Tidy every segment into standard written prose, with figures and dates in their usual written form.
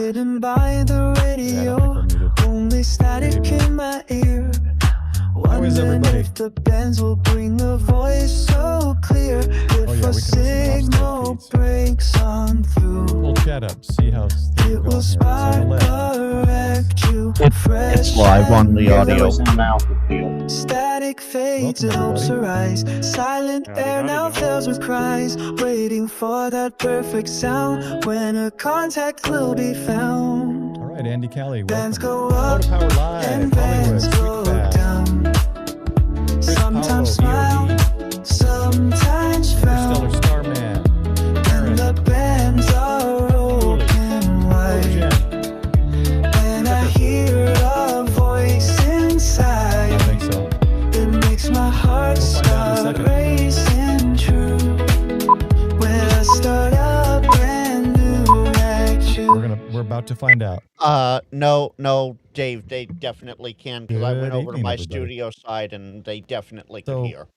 Sitting by the radio, only static in my ear. Wondering if the bands will bring the voice so clear. If a signal breaks on through, we'll chat up, see how it will spot correct you. It's live on the audio. Static fades and hopes arise. Silent air now fills with cries, waiting for that perfect sound when a contact will be found. All right, Andy Kelly, Bands welcome. go up Power Live, and bands go down. Sometimes smile, sometimes frown. Stellar Starman, And the bands are open wide. And I hear a voice inside. I think so. It makes my heart start racing true. When I start a brand new lecture. We're about to find out. No, Dave, they definitely can, because I went Good over to evening, my everybody. studio side and they definitely can hear.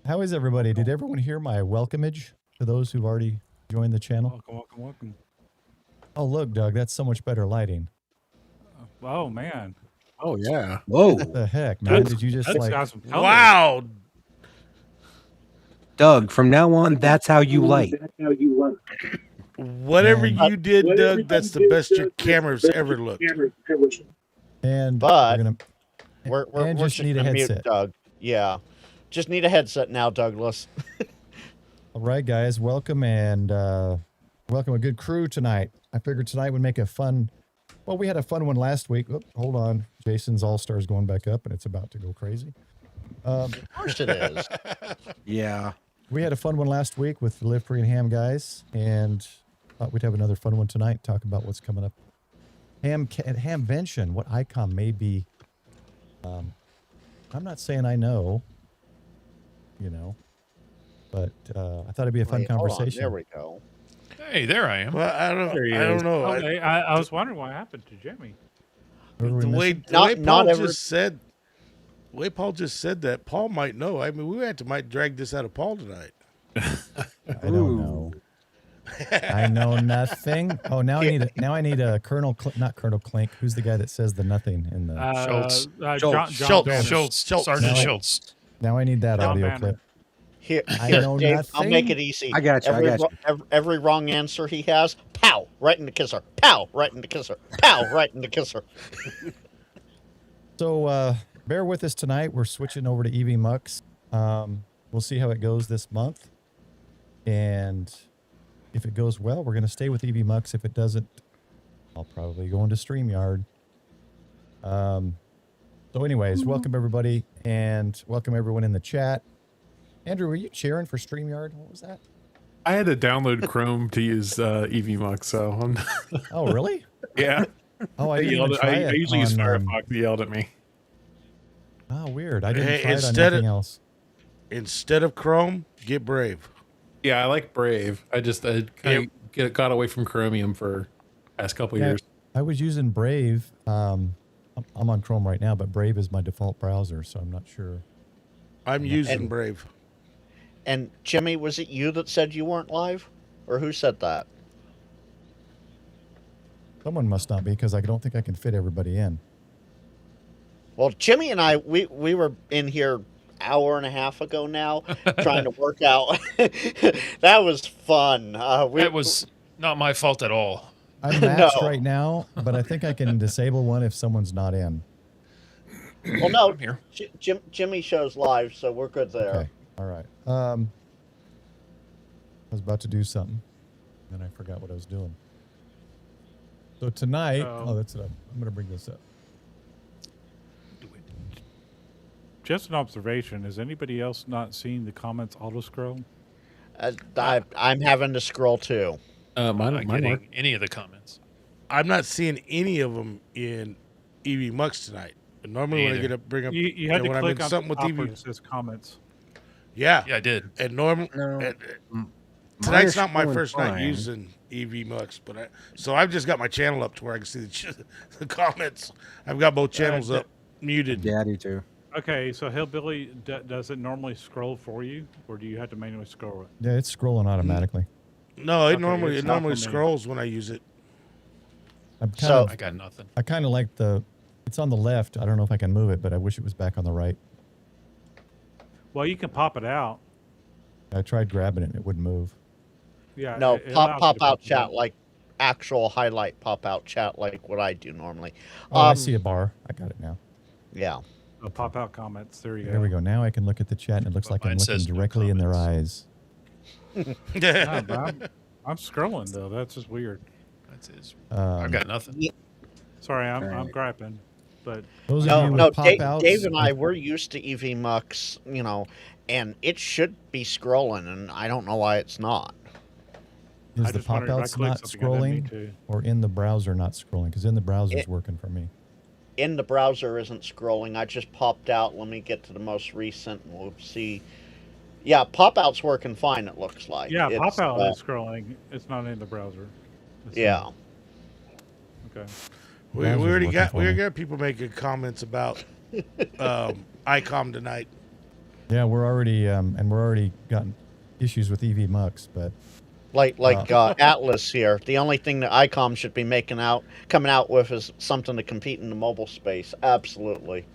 How is everybody? Did everyone hear my welcomeage to those who've already joined the channel? Welcome. Oh, look, Doug, that's so much better lighting. Oh, man. Oh, yeah. Whoa. What the heck, man? Did you just That's like... got some color. Wow. Doug, from now on, that's how you light. Whatever you did, Doug, that's the best your camera's ever looked. And But we're we're just need a gonna mute headset. Doug. Yeah. Just need a headset now, Douglas. All right, guys, welcome and welcome a good crew tonight. I figured tonight would make a fun. Well, we had a fun one last week. Oop, hold on, Jason's All Stars going back up, and it's about to go crazy. Of course it is. Yeah. We had a fun one last week with the Live Free and Ham guys, and thought we'd have another fun one tonight. Talk about what's coming up. Hamvention, what ICOM may be. I'm not saying I know. You know, but I thought it'd be a fun conversation. There we go. Hey, there I am. Well, I don't know. Okay, I was wondering what happened to Jimmy. The way Paul just said that, Paul might know. I mean, might drag this out of Paul tonight. I don't know. I know nothing. Oh, now I need a Colonel, not Colonel Clink. Who's the guy that says the nothing in the Schultz. Schultz. Sergeant Schultz. Now I need that audio Banner. clip. Here, I know Dave, nothing. I'll make it easy. I got you. Every wrong answer he has, pow, right in the kisser. Pow, right in the kisser. Pow, right in the kisser. So bear with us tonight. We're switching over to EV Mux. We'll see how it goes this month. And if it goes well, we're going to stay with EV Mux. If it doesn't, I'll probably go into StreamYard. So anyways, welcome everybody, and welcome everyone in the chat. Andrew, were you cheering for StreamYard? What was that? I had to download Chrome to use EVMux, so I'm Oh, really? yeah. Oh, I didn't even try I it usually use on, Firefox. He yelled at me. Oh, weird. I didn't Hey, try it on instead anything else. Instead of Chrome, get Brave. Yeah, I like Brave. I just got away from Chromium for the past couple years. I was using Brave. I'm on Chrome right now, but Brave is my default browser, so I'm not sure. I'm using Brave. And Jimmy, was it you that said you weren't live? Or who said that? Someone must not be, because I don't think I can fit everybody in. Well, Jimmy and I, we were in here hour and a half ago now trying to work out. That was fun. That was not my fault at all. I'm maxed right now, but I think I can disable one if someone's not in. Well, no, I'm here. Jimmy shows live, so we're good there. Okay. All right. I was about to do something, and I forgot what I was doing. So tonight, that's it. I'm going to bring this up. Just an observation. Has anybody else not seen the comments auto scroll? I'm having to scroll too. I'm not getting any of the comments. I'm not seeing any of them in EV Mux tonight. But normally when I get up, bring up, You had to when click I'm in on something with the top EV, where it says comments. yeah, Yeah, I did. and tonight's not my first night using EV Mux, but so I've just got my channel up to where I can see the comments. I've got both channels up, muted. Yeah, I do too. Okay, so Hillbilly, does it normally scroll for you, or do you have to manually scroll it? Yeah, it's scrolling automatically. No, it Okay, normally it's not normally for me. scrolls when I use it. So I got nothing. I kind of like it's on the left. I don't know if I can move it, but I wish it was back on the right. Well, you can pop it out. I tried grabbing it and it wouldn't move. Yeah. no, it allows you pop to out it chat like actual highlight pop out chat like what I do normally. Oh, I see a bar. I got it now. Yeah. Pop out comments. There you go. There we go. Now I can look at the chat and it looks But like I'm mine looking says no directly in their eyes. Nah, but I'm scrolling though. That's just weird. That's his. I Um, got nothing. Sorry, I'm Alright. griping, but Those of No, you no, with pop outs, Dave and I, we're used to EV Mux, and it should be scrolling, and I don't know why it's not. is I the just pop wondered if I outs clicked not something I didn't need scrolling to. or in the browser not scrolling? Because in the browser is It- working for me. In the browser isn't scrolling. I just popped out. Let me get to the most recent, and we'll see. Yeah, pop out's working fine, it looks like. yeah, It's, pop out is scrolling. It's not in the browser. It's Yeah. not. Okay. We Browser's already working got for we already me. got people making comments about ICOM tonight. Yeah, we're already gotten issues with EV Mux, but Like Atlas here. The only thing that ICOM should be coming out with is something to compete in the mobile space. Absolutely.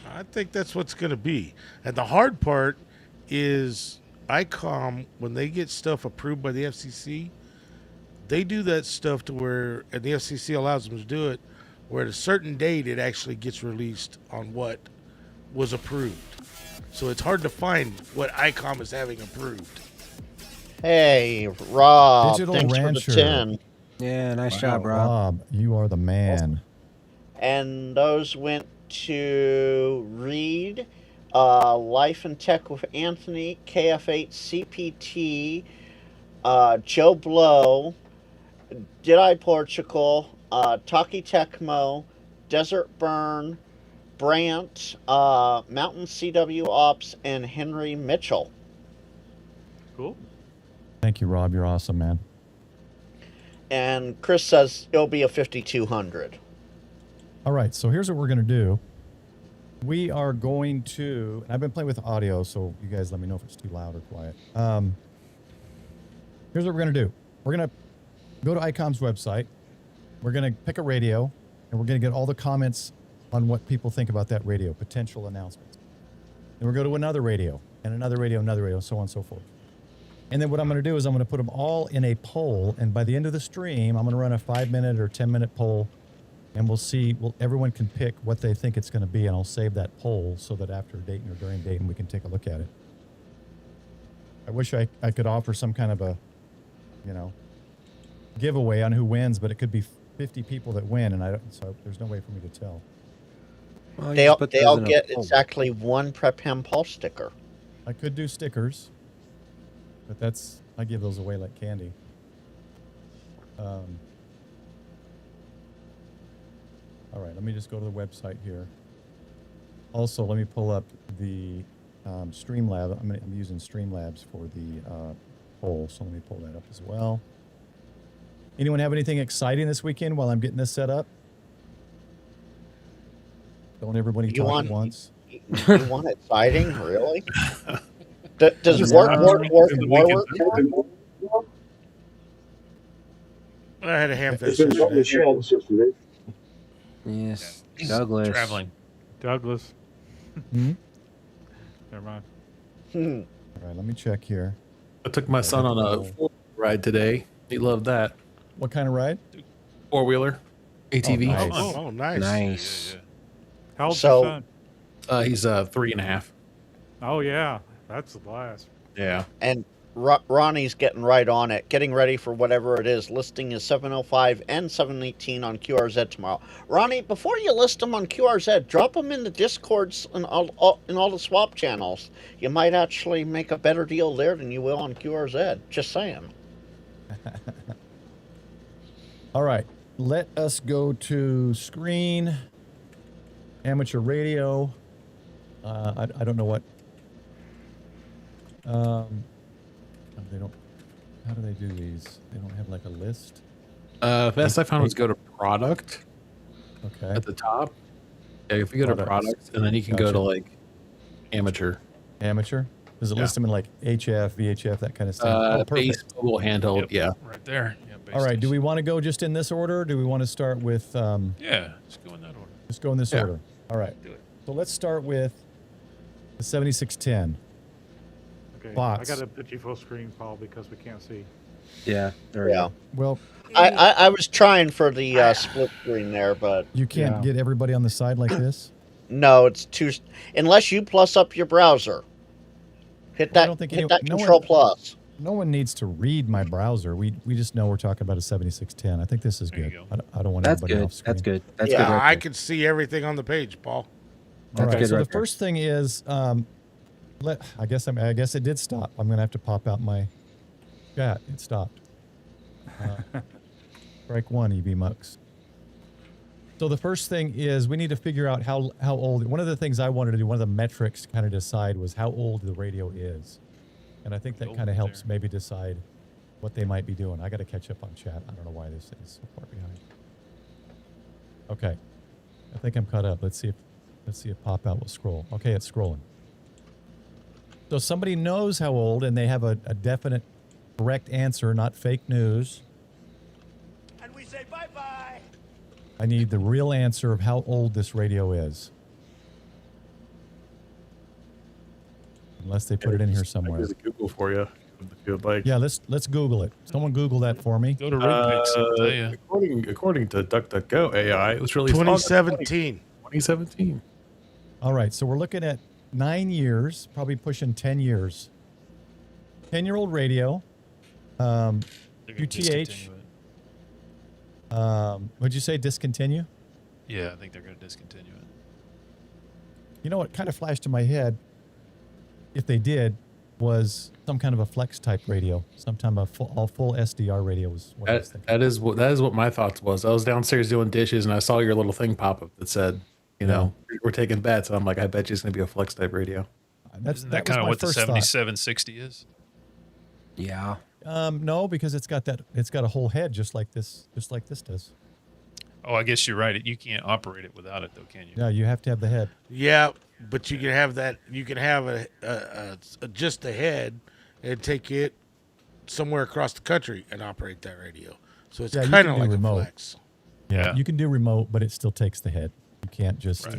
I think that's what's going to be. And the hard part is ICOM, when they get stuff approved by the FCC, they do that stuff to where, and the FCC allows them to do it, where at a certain date it actually gets released on what was approved. So it's hard to find what ICOM is having approved. Hey, Rob. Digital thanks Rancher. for the 10. Yeah, nice wow, job, Rob. Rob, you are the man. And those went to Reed, Life and Tech with Anthony, KF8 CPT, Joe Blow, Did I Portugal, Taki Tecmo, Desert Burn, Brant, Mountain CW Ops, and Henry Mitchell. Cool. Thank you, Rob. You're awesome, man. And Chris says it'll be a 5200. All right, so here's what we're going to do. We are going to, and I've been playing with audio, so you guys let me know if it's too loud or quiet. Here's what we're going to do. We're going to go to ICOM's website. We're going to pick a radio, and we're going to get all the comments on what people think about that radio, potential announcements. Then we'll go to another radio, and another radio, so on and so forth. And then what I'm going to do is I'm going to put them all in a poll, and by the end of the stream, I'm going to run a 5-minute or 10-minute poll, and we'll see. Everyone can pick what they think it's going to be, and I'll save that poll so that after Dayton or during Dayton we can take a look at it. I wish I could offer some kind of a, giveaway on who wins, but it could be 50 people that win, and so there's no way for me to tell. Well, you They just put those all in a get folder. exactly one Prep Hem Pulse sticker. I could do stickers, but I give those away like candy. All right, let me just go to the website here. Also, let me pull up the Streamlab. I'm using Streamlabs for the poll, so let me pull that up as well. Anyone have anything exciting this weekend while I'm getting this set up? Don't everybody talk at once. You want exciting, really? Does work? I had a Hamvention yesterday. Yes, He's Douglas. traveling. Douglas. Hmm? Never mind. All right, let me check here. I took my son on a 4 ride today. He loved that. What kind of ride? 4-wheeler, ATV. nice. Oh, nice. Nice. Yeah. How old's So- your son? He's 3.5. Oh yeah, that's the blast. Yeah. And Ronnie's getting right on it, getting ready for whatever it is. Listing is 705 and 718 on QRZ tomorrow. Ronnie, before you list them on QRZ, drop them in the Discords and all the swap channels. You might actually make a better deal there than you will on QRZ. Just saying. All right, let us go to screen, amateur radio. I don't know what. They don't. How do they do these? They don't have like a list. Best I found was go to product Okay. at the top. Yeah, if you go to Products. product, and then you can go to Gotcha. like amateur. Amateur. Does it Yeah. list them in like HF, VHF, that kind of stuff? Oh, perfect. Base, mobile, handheld. Yep. Yeah. Right there. Yeah, base. All right. Do station. we want to go just in this order? Or do we want to start with? Yeah, just go in that order. Just go in this order. All right. Do it. So let's start with the 7610. Okay. Bots. I got to put you full screen, Paul, because we can't see. Yeah. There we Yeah. go. Well, I was trying for the split screen there, but you can't get everybody on the side like this. no, it's too. Unless you plus up your browser. Hit Well, I that. don't think hit any- that no Control one- plus. No one needs to read my browser. We just know we're talking about a 7610. I think this is There you good. go. I don't want That's anybody good. off screen. That's good. That's Yeah, good. Right I there. can see everything on the page, Paul. All That's right. good So right the there. first thing is, I guess it did stop. I'm gonna have to pop out my chat. It stopped. Strike one, EV Mux. So the first thing is we need to figure out how old. One of the things I wanted to do, one of the metrics to kind of decide was how old the radio is, and I think that kind of helps maybe decide what they might be doing. I got to catch up on chat. I don't know why this is so far behind. Okay, I think I'm caught up. Let's see if pop out will scroll. Okay, it's scrolling. So somebody knows how old and they have a definite correct answer, not fake news. And we say bye-bye. I need the real answer of how old this radio is. Unless they put it in here somewhere. There's a Google for you if you'd like. Yeah, let's Google it. Someone Google that for me. Go to Rubik's. It'll tell you. According to DuckDuckGo AI, it was released 2017. 2017. All right, so we're looking at 9 years, probably pushing 10 years. 10-year-old radio. They're gonna UTH. discontinue it. Would you say discontinue? Yeah, I think they're going to discontinue it. You know what kind of flashed in my head, if they did, was some kind of a flex type radio. Sometime a full SDR radio was what I was thinking. That is what my thoughts was. I was downstairs doing dishes and I saw your little thing pop up that said, we're taking bets. And I'm like, I bet you it's going to be a flex type radio. Isn't that was kind of my what the first thought. 7760 is? Yeah. No, because it's got a whole head just like this does. Oh, I guess you're right. You can't operate it without it, though, can you? Yeah, you have to have the head. Yeah, but you can have that. You can have a just the head and take it somewhere across the country and operate that radio. So it's Yeah, you kind can of do like remote. a flex. Yeah. You can do remote, but it still takes the head. You can't just Right.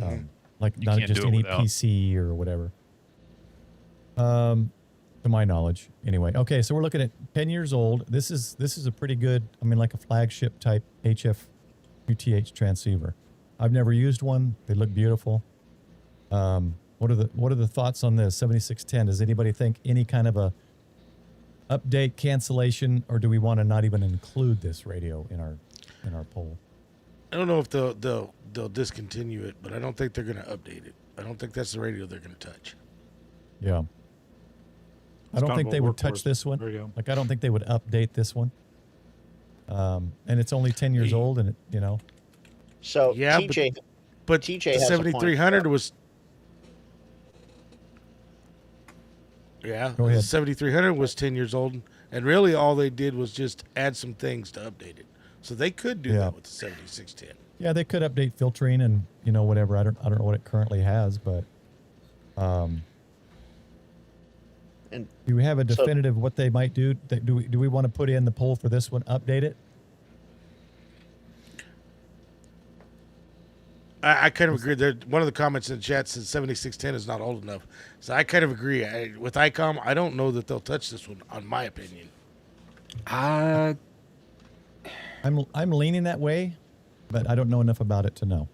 not can't just do it any without. PC or whatever. To my knowledge, anyway. Okay, so we're looking at 10 years old. This is a pretty good. I mean, like a flagship type HF UTH transceiver. I've never used one. They look beautiful. What are the thoughts on this 7610? Does anybody think any kind of a update, cancellation, or do we want to not even include this radio in our poll? I don't know if they'll discontinue it, but I don't think they're going to update it. I don't think that's the radio they're going to touch. Yeah. I don't think they would touch this one. Radio. Like, I don't think they would update this one. And it's only 10 years old, and So Yeah, TJ, But TJ the has a point. 7300 was. Yeah, Go ahead. the 7300 was 10 years old, and really all they did was just add some things to update it. So they could do Yeah. that with the 7610. yeah, they could update filtering and whatever. I don't know what it currently has, but And do we have a so- definitive what they might do? Do we want to put in the poll for this one? Update it? I kind of agree. There, one of the comments in the chat says 7610 is not old enough. So I kind of agree. With ICOM, I don't know that they'll touch this one, on my opinion. I'm leaning that way, but I don't know enough about it to know.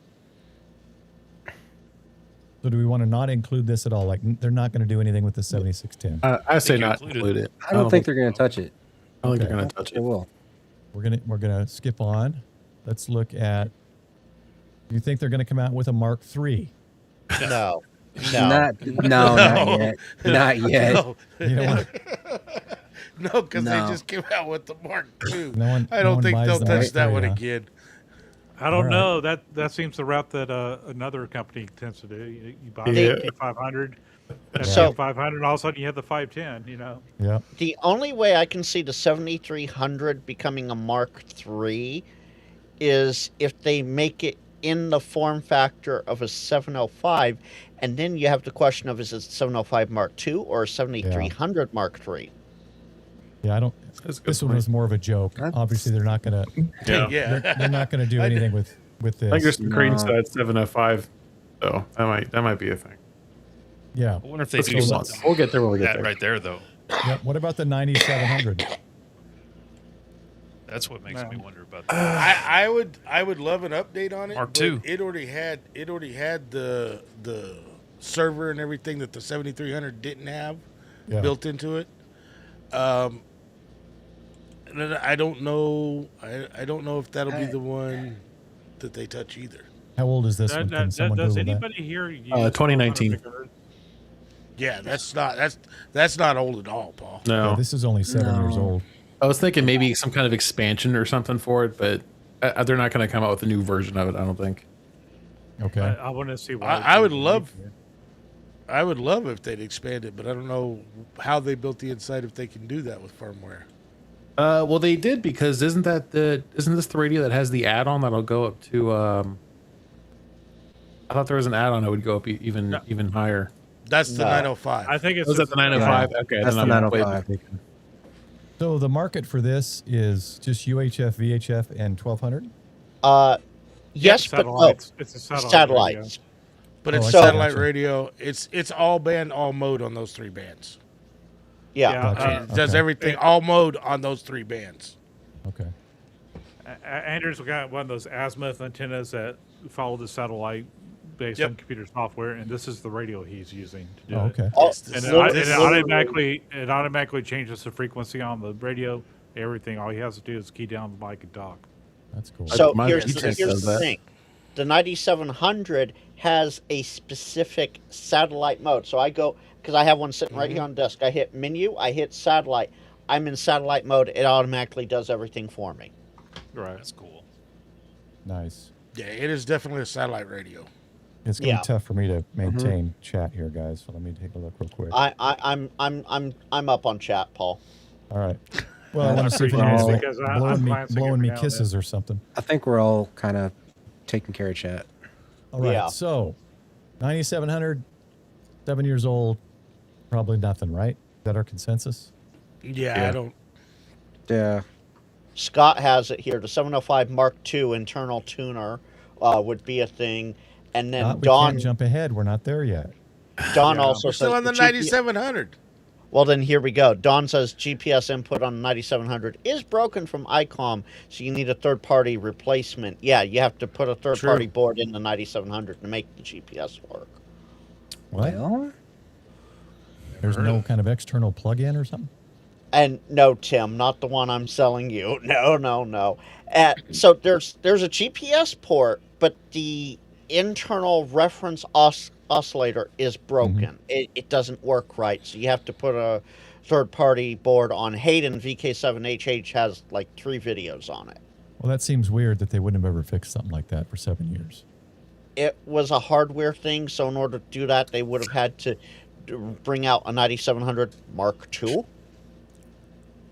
So do we want to not include this at all? Like, they're not going to do anything with the 7610. I say you not include it. include it. I don't think they're going to touch it. I don't think Okay. they're going to touch They it. will. We're gonna skip on. Let's look at. Do you think they're going to come out with a Mark III? no, Not yet. Not yet. No, You know what? no, because they No. just came out with the Mark II. No one- I no don't one think buys they'll the touch Mark that III, one huh? again. I don't All know. That seems the route that another company tends to do. You buy Yeah. the 500, and So- 500, all of a sudden you have the 510. Yeah. the only way I can see the 7300 becoming a Mark III is if they make it in the form factor of a 705, and then you have the question of is it 705 Mark II or 7300 Mark III? Yeah, I don't. That's a good This one point. was more of a joke. Obviously, they're not gonna. Yeah. They're not gonna do anything with I think there's this. some cranes at 705. So that might be a thing. Yeah. I wonder if they Let's do go something. nuts. We'll get there when we get that there. right there, though. Yeah. What about the 9700? That's what makes me wonder about I, that. I would love an update on it. Mark but II. It already had the server and everything that the 7300 didn't have Yeah. built into it. And then I don't know. I don't know if that'll be the one that they touch either. How old is this one? Can someone Does Google that? anybody here use 2019. 400 megahertz? Yeah, that's not old at all, Paul. No. Yeah, this is only 7 years old. I was thinking maybe some kind of expansion or something for it, but they're not going to come out with a new version of it, I don't think. Okay. I want to see. I would love if they'd expand it, but I don't know how they built the inside if they can do that with firmware. Well, they did, because isn't this the radio that has the add-on that'll go up to? I thought there was an add-on that would go up even higher. That's the No. 905. I think it's Was that the 905? Okay, That's then the I'm 905. way mistaken. So the market for this is just UHF, VHF, and 1200. Yes, but no. satellites. It's a satellite. Satellites. But Oh, it's I satellite gotcha. radio. It's all band, all mode on those 3 bands. Yeah. Yeah. Gotcha. It does Okay. everything all mode on those 3 bands. Okay. Andrew's got one of those azimuth antennas that follow the satellite based Yep. on computer software, and this is the radio he's using to do Oh, it. okay. Oh, And This- it this- automatically changes the frequency on the radio. Everything. All he has to do is key down the mic and talk. That's cool. So My here's VHF the does that. thing. The 9700 has a specific satellite mode. So I go, because I have one sitting right here on the desk. I hit menu, I hit satellite. I'm in satellite mode. It automatically does everything for me. Right. That's cool. Nice. Yeah, it is definitely a satellite radio. It's gonna Yeah. be tough for me to maintain chat here, guys. So let me take a look real quick. I'm up on chat, Paul. All right. Well, I want to see if appreciate anyone's it because I'm blowing glancing me every now and kisses or something. I think we're all kind of taking care of chat. All right. Yeah. So 9700, 7 years old, probably nothing, right? Is that our consensus? Yeah, I don't. Yeah. Scott has it here. The 705 Mark II internal tuner would be a thing. And then We Don can't jump ahead. We're not there yet. also We're says still on the GP 9700. Well, then here we go. Don says GPS input on the 9700 is broken from ICOM, so you need a third-party replacement. Yeah, you have to put a third-party board in the 9700 to make the GPS work. What? Well, There's no kind of external plug-in or something? And no, Tim, not the one I'm selling you. No. So there's a GPS port, but the internal reference oscillator is broken. It doesn't work right, so you have to put a third-party board on. Hayden VK7HH has like 3 videos on it. Well, that seems weird that they wouldn't have ever fixed something like that for 7 years. It was a hardware thing, so in order to do that, they would have had to bring out a 9700 Mark II.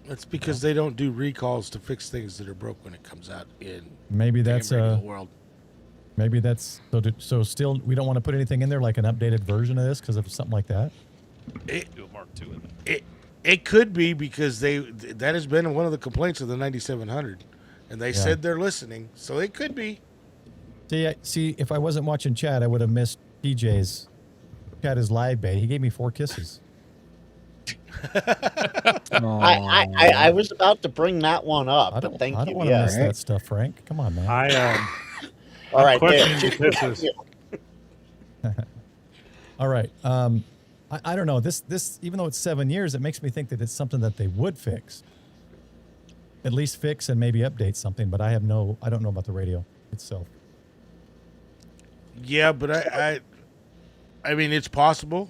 That's because they don't do recalls to fix things that are broke when it comes out in Maybe that's radio world. maybe that's so still we don't want to put anything in there like an updated version of this because of something like that. Do a Mark II in there. It could be because that has been one of the complaints of the 9700, and they said they're listening, so it could be. See, if I wasn't watching chat, I would have missed PJ's. Chat is live bait. He gave me 4 kisses. I was about to bring that one up, I but don't thank you. want to miss Yes. that stuff, Frank. Come on, man. All right, questioning there. the kisses. All right. I don't know. This even though it's 7 years, it makes me think that it's something that they would fix. At least fix and maybe update something, but I don't know about the radio itself. Yeah, but I mean, it's possible.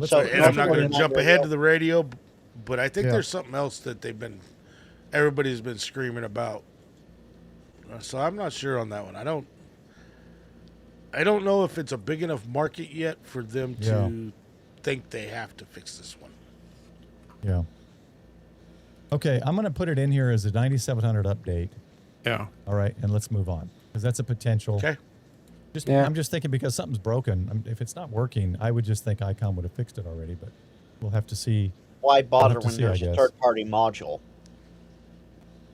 So, And I'm not going to North jump Carolina ahead radio. to the radio, but I think Yeah. there's something else that everybody's been screaming about. So I'm not sure on that one. I don't know if it's a big enough market yet for them to think they have to fix this one. Yeah. Okay, I'm going to put it in here as a 9700 update. Yeah. All right, and let's move on because that's a potential. Okay. I'm just thinking because something's broken. If it's not working, I would just think ICOM would have fixed it already, but we'll have to see Why bother have to when see, I there's a guess. third-party module?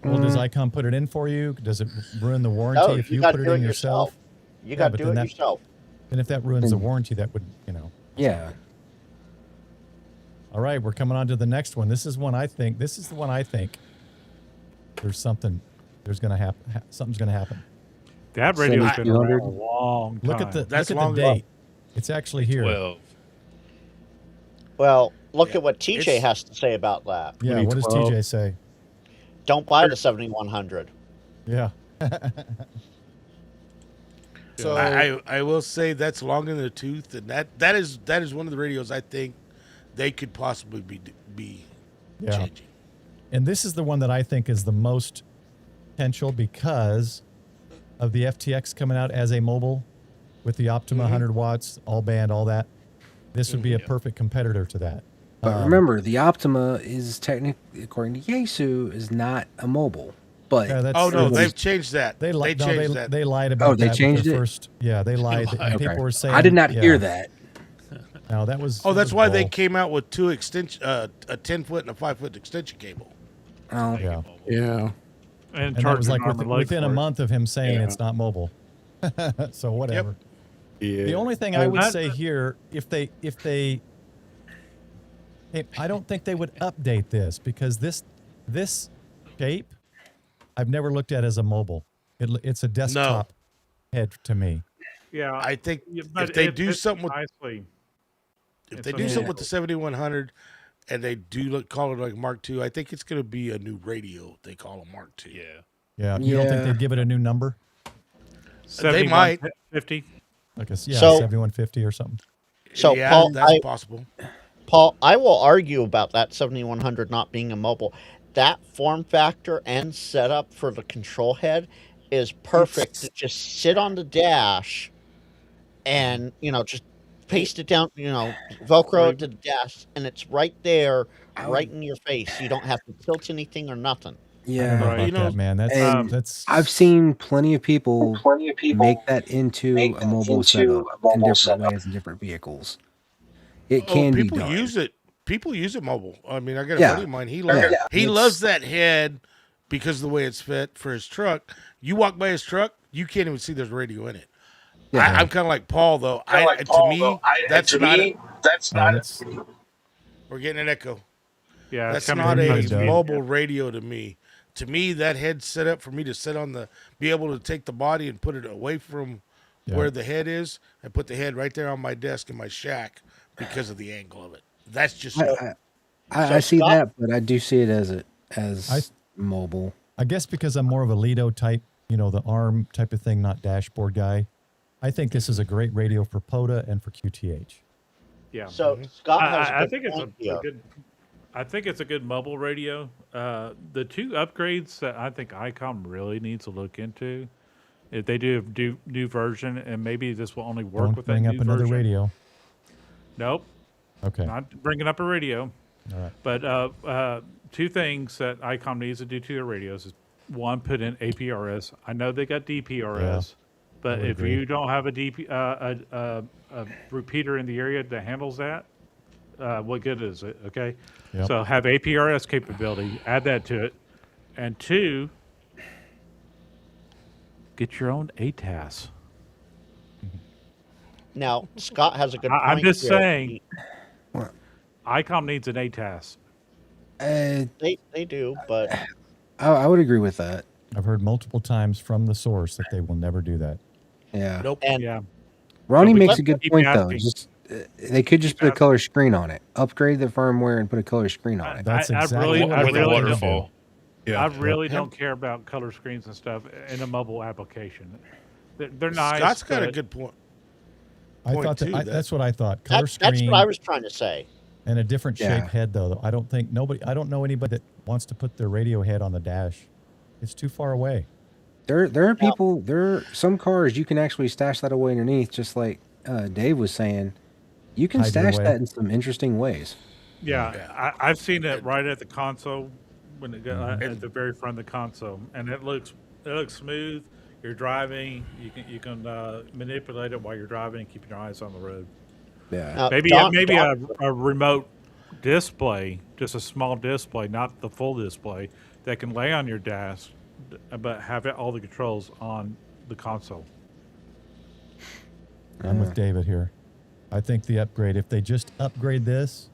Well, does ICOM put it in for you? Does it ruin the warranty No, if you you got to put it do in it yourself? yourself. You Yeah, got to but do then it that- yourself. And if that ruins the Then- warranty, that would, Yeah. All right, we're coming on to the next one. This is the one I think there's going to happen. Something's going to happen. That radio's been around 7200. a long time. Look at the That's look at long the enough. date. It's actually here. 12. Well, look Yeah, at what TJ it's- has to say about that. Yeah, what does 2012. TJ say? Don't buy the 7100. Yeah. So I will say that's long in the tooth, and that is one of the radios I think they could possibly be yeah. changing. And this is the one that I think is the most potential because of the FTX coming out as a mobile with the Optima 100 watts, all band, all that. This would be a perfect competitor to that. But remember, the Optima is technically, according to Yaesu, is not a mobile. But Yeah, that's, Oh no, that's- they've changed that. they, They changed that. They lied about Oh, they that with changed their it? first. Yeah, they lied. And okay. people were saying I did not yeah. hear that. No, that was. Oh, it that's was why they bull. came out with two extension, a 10-foot and a 5-foot extension cable. Oh, Yeah. Yeah. And And that charging was like on the leg within a for it. month of him saying Yeah. it's not mobile. So whatever. Yeah. The only thing I would That- say here, if they, I don't think they would update this because this shape, I've never looked at as a mobile. It's a desktop head to me. Yeah, I think yeah, if but they it do fits something with nicely. if It's they a- do something with the 7100 and they do call it like Mark II, I think it's going to be a new radio. They call it Mark II. Yeah. Yeah. You don't think Yeah. they'd give it a new number? They might. 50. Like a So- 7150 or something. So, yeah, Paul, that's possible. Paul, I will argue about that 7100 not being a mobile. That form factor and setup for the control head is perfect to just sit on the dash and, just paste it down, Velcro it to the dash, and it's right there, right in your face. You don't have to tilt anything or nothing. I don't know yeah. about You know, that, man. That's and that's. I've seen plenty of people make that into a mobile setup in different ways in different vehicles. It can be people done. use it. People use it mobile. I mean, I got a Yeah. buddy of mine. He loves It's- loves that head because of the way it's fit for his truck. You walk by his truck, you can't even see there's radio in it. Yeah. I'm kind of like Paul though. To me, that's That's we're getting an echo. Yeah, That's it's coming not from a Doug. mobile radio to me. To me, that head's set up for me to sit on be able to take the body and put it away from where the head is and put the head right there on my desk in my shack because of the angle of it. That's just I see Scott- that, but I do see it as I- mobile. I guess because I'm more of a Lido type, the ARM type of thing, not dashboard guy. I think this is a great radio for POTA and for QTH. Yeah. So Scott has I a think good it's point a here. good. I think it's a good mobile radio. The two upgrades that I think ICOM really needs to look into, if they do new version, and maybe this will only work Don't with bring that up new another version. radio. Nope, Okay. not bringing up a radio. All right. But two things that ICOM needs to do to their radios is one, put in APRS. I know they got DPRS, but would if agree. you don't have a repeater in the area that handles that, what good is it? Okay, Yep. so have APRS capability. Add that to it, and two, get your own ATAS. Now, Scott has a good point. I'm just here. saying, What? ICOM needs an ATAS. They do, but I would agree with that. I've heard multiple times from the source that they will never do that. Yeah. nope. and Yeah, Ronnie we makes let- a good keep point though. asking. Just they could just Keep put a asking. color screen on it. Upgrade the firmware and put a color screen on it. That's I exactly really- what I With a really don't- waterfall. Yeah. I really don't care about color screens and stuff in a mobile application. They're nice. Scott's got a but- good point. I Point thought two, that's what I thought. Color that's screen what I was trying to say. and a different Yeah. shape head though. I don't know anybody that wants to put their radio head on the dash. It's too far away. There are people. There are some cars you can actually stash that away underneath, just like Dave was saying. You can Hide it stash away. that in some interesting ways. Yeah, I've seen it right at the console when it got at the very front of the console, and it looks smooth. You're driving, you can manipulate it while you're driving and keep your eyes on the road. Yeah. Now, Maybe Don- maybe Don- a remote display, just a small display, not the full display, that can lay on your desk, but have all the controls on the console. I'm with David here. I think the upgrade, if they just upgrade this,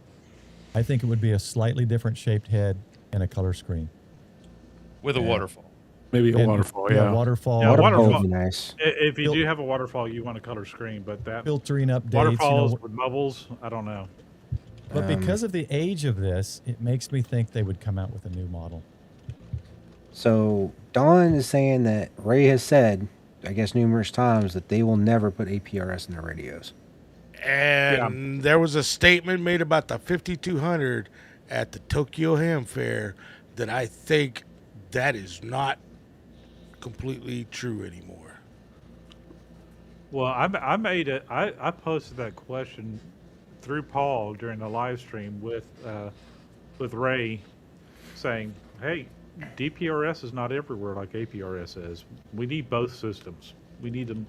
I think it would be a slightly different shaped head and a color screen. With a waterfall. Maybe a And- waterfall. Yeah. Waterfall. Yeah, Waterfall waterfall. would be nice. If you Fil- do have a waterfall, you want a color screen, but that Filtering updates. waterfalls with bubbles, I don't know. But because of the age of this, it makes me think they would come out with a new model. So Don is saying that Ray has said, I guess numerous times, that they will never put APRS in their radios. And there was a statement made about the 5200 at the Tokyo Ham Fair that I think that is not completely true anymore. Well, I made it. I posted that question through Paul during the live stream with Ray, saying, "Hey, DPRS is not everywhere like APRS is. We need both systems. We need them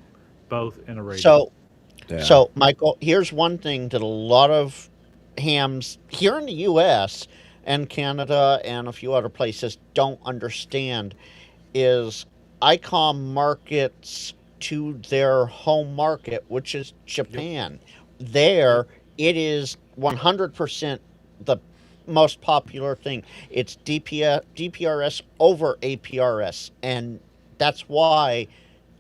both in a radio." So, Michael, here's one thing that a lot of hams here in the U.S. and Canada and a few other places don't understand is ICOM markets to their home market, which is Japan. There, it is 100% the most popular thing. It's DPRS over APRS, and that's why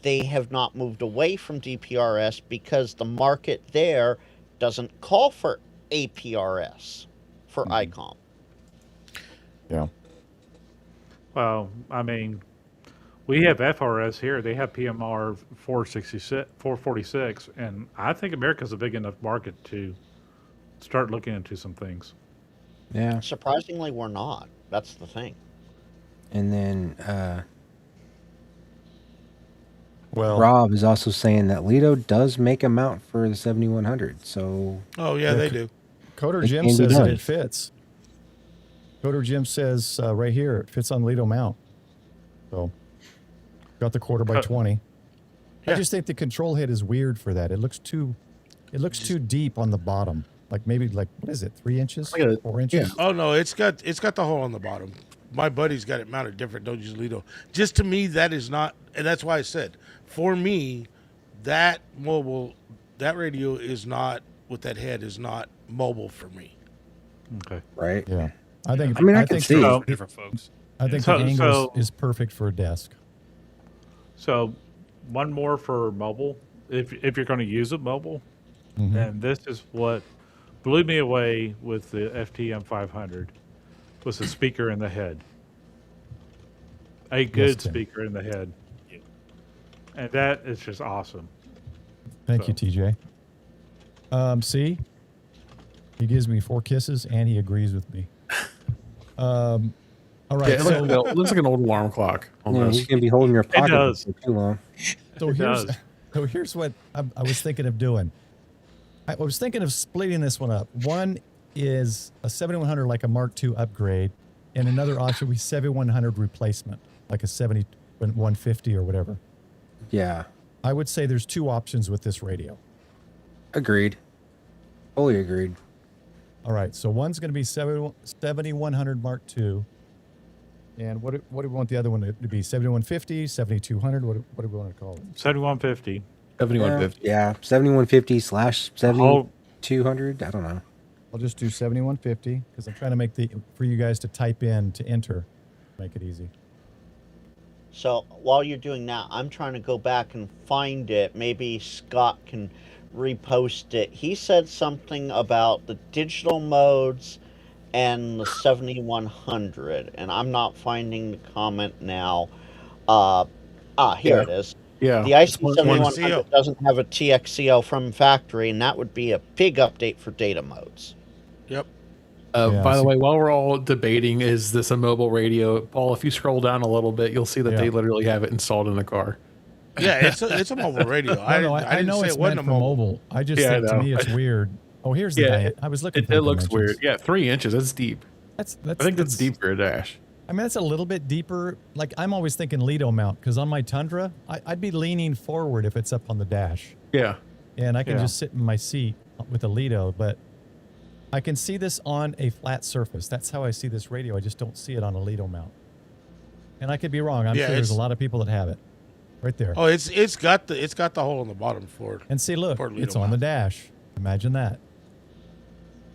they have not moved away from DPRS, because the market there doesn't call for APRS for ICOM. Yeah. Well, I mean, we have FRS here. They have PMR 446, and I think America's a big enough market to start looking into some things. Yeah. Surprisingly, we're not. That's the thing. And then Well, Rob is also saying that Lido does make a mount for the 7100. So Oh, yeah, they do. Coder It Jim can be says that done. it fits. Coder Jim says right here, it fits on Lido mount. So, got the 1/4x20. I Yeah. just think the control head is weird for that. It looks too deep on the bottom. Like maybe what is it, 3 inches, Like a- 4 inches? Oh no, it's got the hole on the bottom. My buddy's got it mounted different. Don't use Lido. Just to me, that is not, and that's why I said, for me, that radio is not, with that head, is not mobile for me. Okay. right. Yeah. I think. I mean, I can think see. the- Different folks. I think So- the angle so- is perfect for a desk. So, one more for mobile. If you're going to use it mobile, Mhm. and this is what blew me away with the FTM 500, was the speaker in the head. A good Tim. speaker in the head. And that is just awesome. Thank you, TJ. See, he gives me 4 kisses and he agrees with me. All right. Yeah, it looks like an old alarm clock. Yeah, Almost. you can be holding your pocket does. for too long. So It here's does. what I was thinking of doing. I was thinking of splitting this one up. One is a 7100 like a Mark II upgrade, and another option would be 7100 replacement, like a 7150 or whatever. Yeah, I would say there's 2 options with this radio. agreed. Fully agreed. All right, so one's going to be 7100 Mark II, and what do we want the other one to be? 7150, 7200. What do we want to call it? 7150. 7150. Yeah, 7150 / whole- 7200. I don't know. I'll just do 7150 because I'm trying to make for you guys to type in to enter, make it easy. So while you're doing that, I'm trying to go back and find it. Maybe Scott can repost it. He said something about the digital modes and the 7100, and I'm not finding the comment now. Here it is. Yeah. The IC CO. 7100 doesn't have a TXCO from factory, and that would be a big update for data modes. Yep. Yeah, By the so- way, while we're all debating, is this a mobile radio? Paul, if you scroll down a little bit, you'll see that Yeah. they literally have it installed in the car. Yeah, it's a mobile radio. I didn't know say it's it wasn't meant a for mobile. mobile. I just Yeah, I think to know. me it's weird. Oh, here's the Yeah, diet. I was looking for It the looks dimensions. weird. Yeah, 3 inches. That's deep. That's I think that's deep for a dash. I mean, that's a little bit deeper. Like, I'm always thinking Lido mount because on my Tundra, I'd be leaning forward if it's up on the dash. Yeah. And I can Yeah. just sit in my seat with a Lido. But I can see this on a flat surface. That's how I see this radio. I just don't see it on a Lido mount. And I could be wrong. I'm Yeah, sure there's a it's- lot of people that have it. Right there. Oh, it's got the hole in the bottom for it. And see, look, for Lido it's on the mount. dash. Imagine that.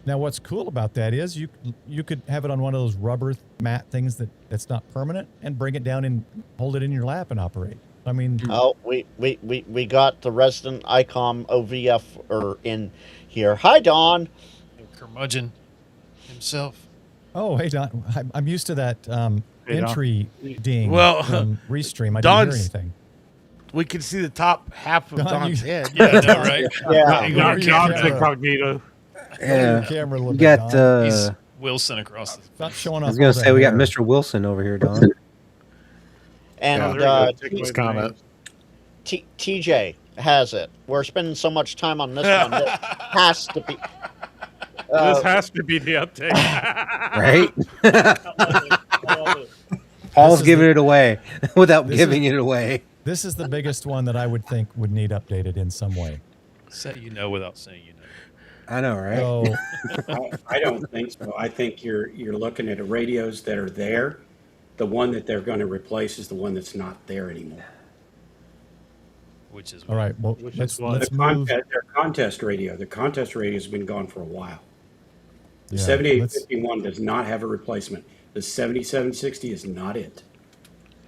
Now, what's cool about that is you could have it on one of those rubber mat things that's not permanent and bring it down and hold it in your lap and operate. I mean, Oh, we got the resident ICOM OVF in here. Hi, Don. Curmudgeon himself. oh, hey, Don, I'm used to that Hey, Don. entry ding Well, from Restream. I didn't hear Don's- anything. We can see the top half of Don, Don's you- head. Yeah, I know, right? Yeah. You got Your John's camera. incognito. Yeah. Camera a little You bit, got. Don. He's Wilson across the. Stop showing I off. was gonna all say that we got hair. Mr. Wilson over here, Don. And Oh, there you go. Take away His the comment. names. TJ has it. We're spending so much time on this one. That has to be. This has to be the update. Right? This Paul's is giving the- it away without this giving it away. This is the biggest one that I would think would need updated in some way. Say you know without saying you know. I know, right? So, I don't think so. I think you're looking at radios that are there. The one that they're going to replace is the one that's not there anymore. Which is all right. Well, Which let's is what? let's The move. their contest radio. The contest radio has been gone for a while. The Yeah, 7851 does not have a replacement. The 7760 is not it.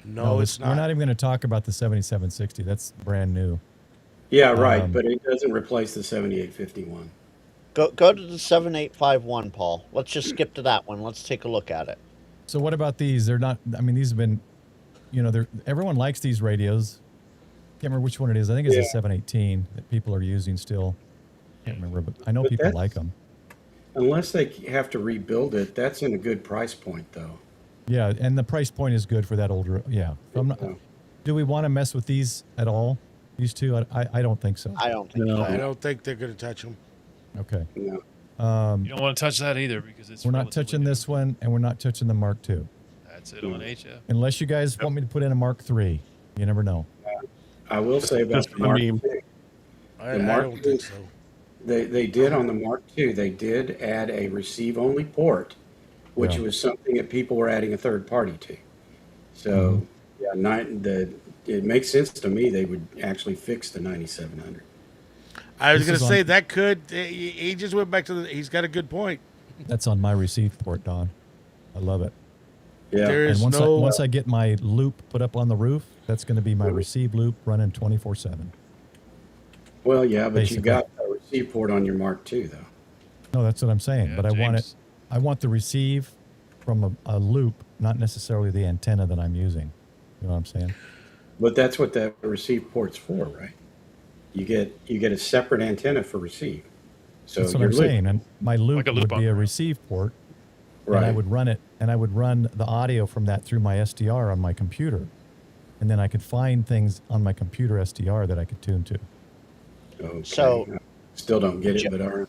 No, it's We're not not. even going to talk about the 7760. That's brand new. Yeah, right, Um, but it doesn't replace the 7851. Go to the 7851, Paul. Let's just skip to that one. Let's take a look at it. So what about these? They're not. I mean, these have been. Everyone likes these radios. Can't remember which one it is. I think it's the Yeah. 718 that people are using still. Can't remember, but I know But people that's- like them. Unless they have to rebuild it, that's in a good price point, though. Yeah, and the price point is good for that older. Yeah. So I'm not, Yeah. do we want to mess with these at all? These two? I don't think so. I don't think No. I so. don't think they're going to touch them. Okay. No. You don't want to touch that either because it's. We're not relatively touching new. this one, and we're not touching the Mark II. That's it on HF. Unless you guys want me to put in a Mark III. You never know. I will say about Just the for the Mark meme. II, I The Mark don't think so. they did on the Mark II, they did add a receive-only port, which Yeah. was something that people were adding a third party to. So, it makes sense to me they would actually fix the 9700. I was This going is to on- say that could. He just went back to the. He's got a good point. That's on my receive port, Don. I love it. Yeah. There And is once no. I get my loop put up on the roof, that's going to be my receive loop running 24/7. Well, yeah, but Basically. you got a receive port on your Mark II, though. No, that's what I'm saying. Yeah, but I want it. James. I want the receive from a loop, not necessarily the antenna that I'm using. You know what I'm saying? But that's what that receive port's for, right? You get a separate antenna for receive. So That's what your I'm loop- saying. And my loop Like a would loop be a on- receive port, and I Right. would run it, and I would run the audio from that through my SDR on my computer, and then I could find things on my computer SDR that I could tune to. Okay. So- Still don't get it, but all right.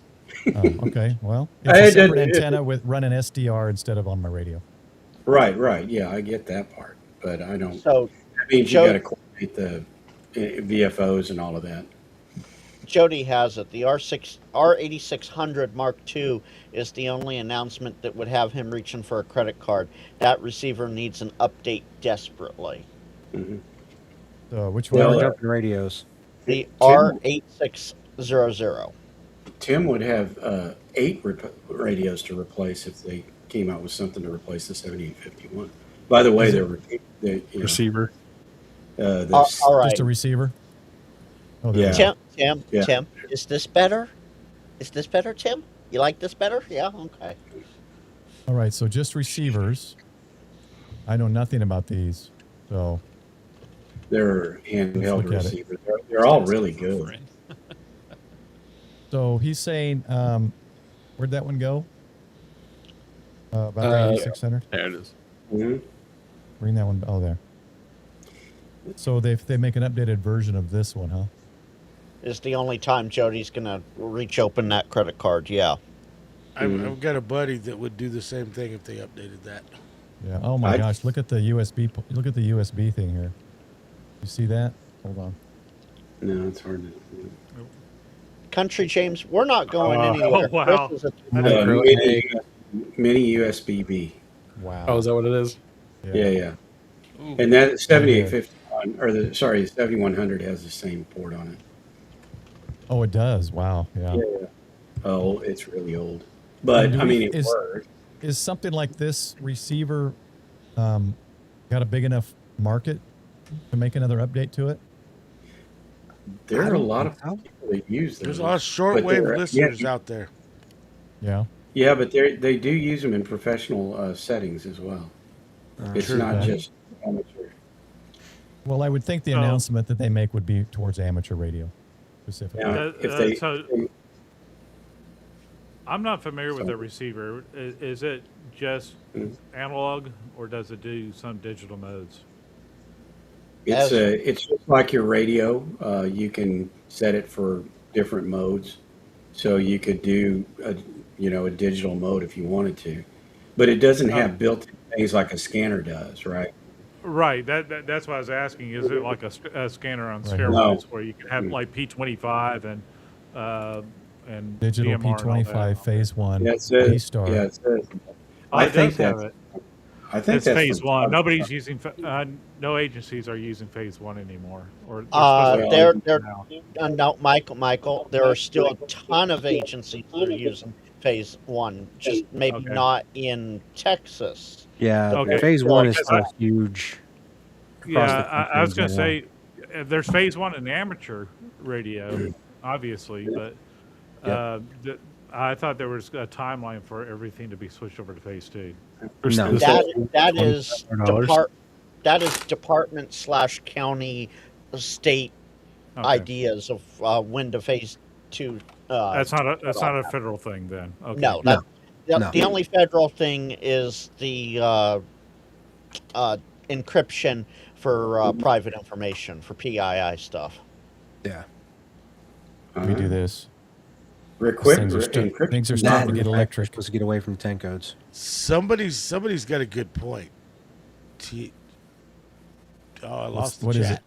Oh, okay, well, I it's a did- separate antenna with running SDR instead of on my radio. Right. Yeah, I get that part, but I don't. So That means Joe- you got to coordinate the VFOs and all of that. Jody has it. The R8600 Mark II is the only announcement that would have him reaching for a credit card. That receiver needs an update desperately. Hmm. So which Well, one? we're jumping radios. The Tim- R8600. Tim would have 8 radios to replace if they came out with something to replace the 7851. By the way, Receiver. All right. Just a receiver? Oh, there Yeah. we go. Tim, Yeah. Tim, is this better? Is this better, Tim? You like this better? Yeah, okay. All right, so just receivers. I know nothing about these, so they're handheld look at it. receivers. They're all really good. Friend. So he's saying, where'd that one go? About the 8600. There it is. Hmm. Bring that one. Oh, there. So they make an updated version of this one, huh? Is the only time Jody's gonna reach open that credit card. Yeah. I've got a buddy that would do the same thing if they updated that. Yeah. Oh my I- gosh! Look at the USB. Look at the USB thing here. You see that? Hold on. No, it's hard to. Country James, we're not going anywhere. Oh, wow. Chris is a- Mini USB-B. Wow. Oh, is that what it is? Yeah. And that 7851, or the 7100 has the same port on it. Oh, it does. Wow. Yeah. Oh, it's really old. But I mean, it works. Is something like this receiver got a big enough market to make another update to it? There are a lot of people that use them. There's a lot of shortwave listeners out there. Yeah. Yeah, but they do use them in professional settings as well. It's not just amateur. Well, I would think the announcement that they make would be towards amateur radio specifically. Yeah, I'm not familiar with the receiver. Is it just analog, or does it do some digital modes? It's just like your radio. You can set it for different modes, so you could do a digital mode if you wanted to, but it doesn't have built-in things like a scanner does, right? Right. That's what I was asking. Is it like a scanner on steroids where you can have like P25 and digital DMR P25 phase 1 A-Star? Yeah, it says. I think that's it's phase 1. Nobody's using. No agencies are using phase 1 anymore. Or no, Michael. There are still a ton of agencies that are using phase 1, just maybe not in Texas. Yeah, phase 1 is still huge. Yeah, I was going to say there's phase 1 in the amateur radio, obviously, but I thought there was a timeline for everything to be switched over to phase 2. No, that is department/county state ideas of when to phase 2. That's not a federal thing then. Okay. No, the only federal thing is the encryption for private information for PII stuff. Yeah. We do this. Things are starting to get electric. Supposed to get away from 10 codes. Somebody's got a good point. I lost the chat. Is it?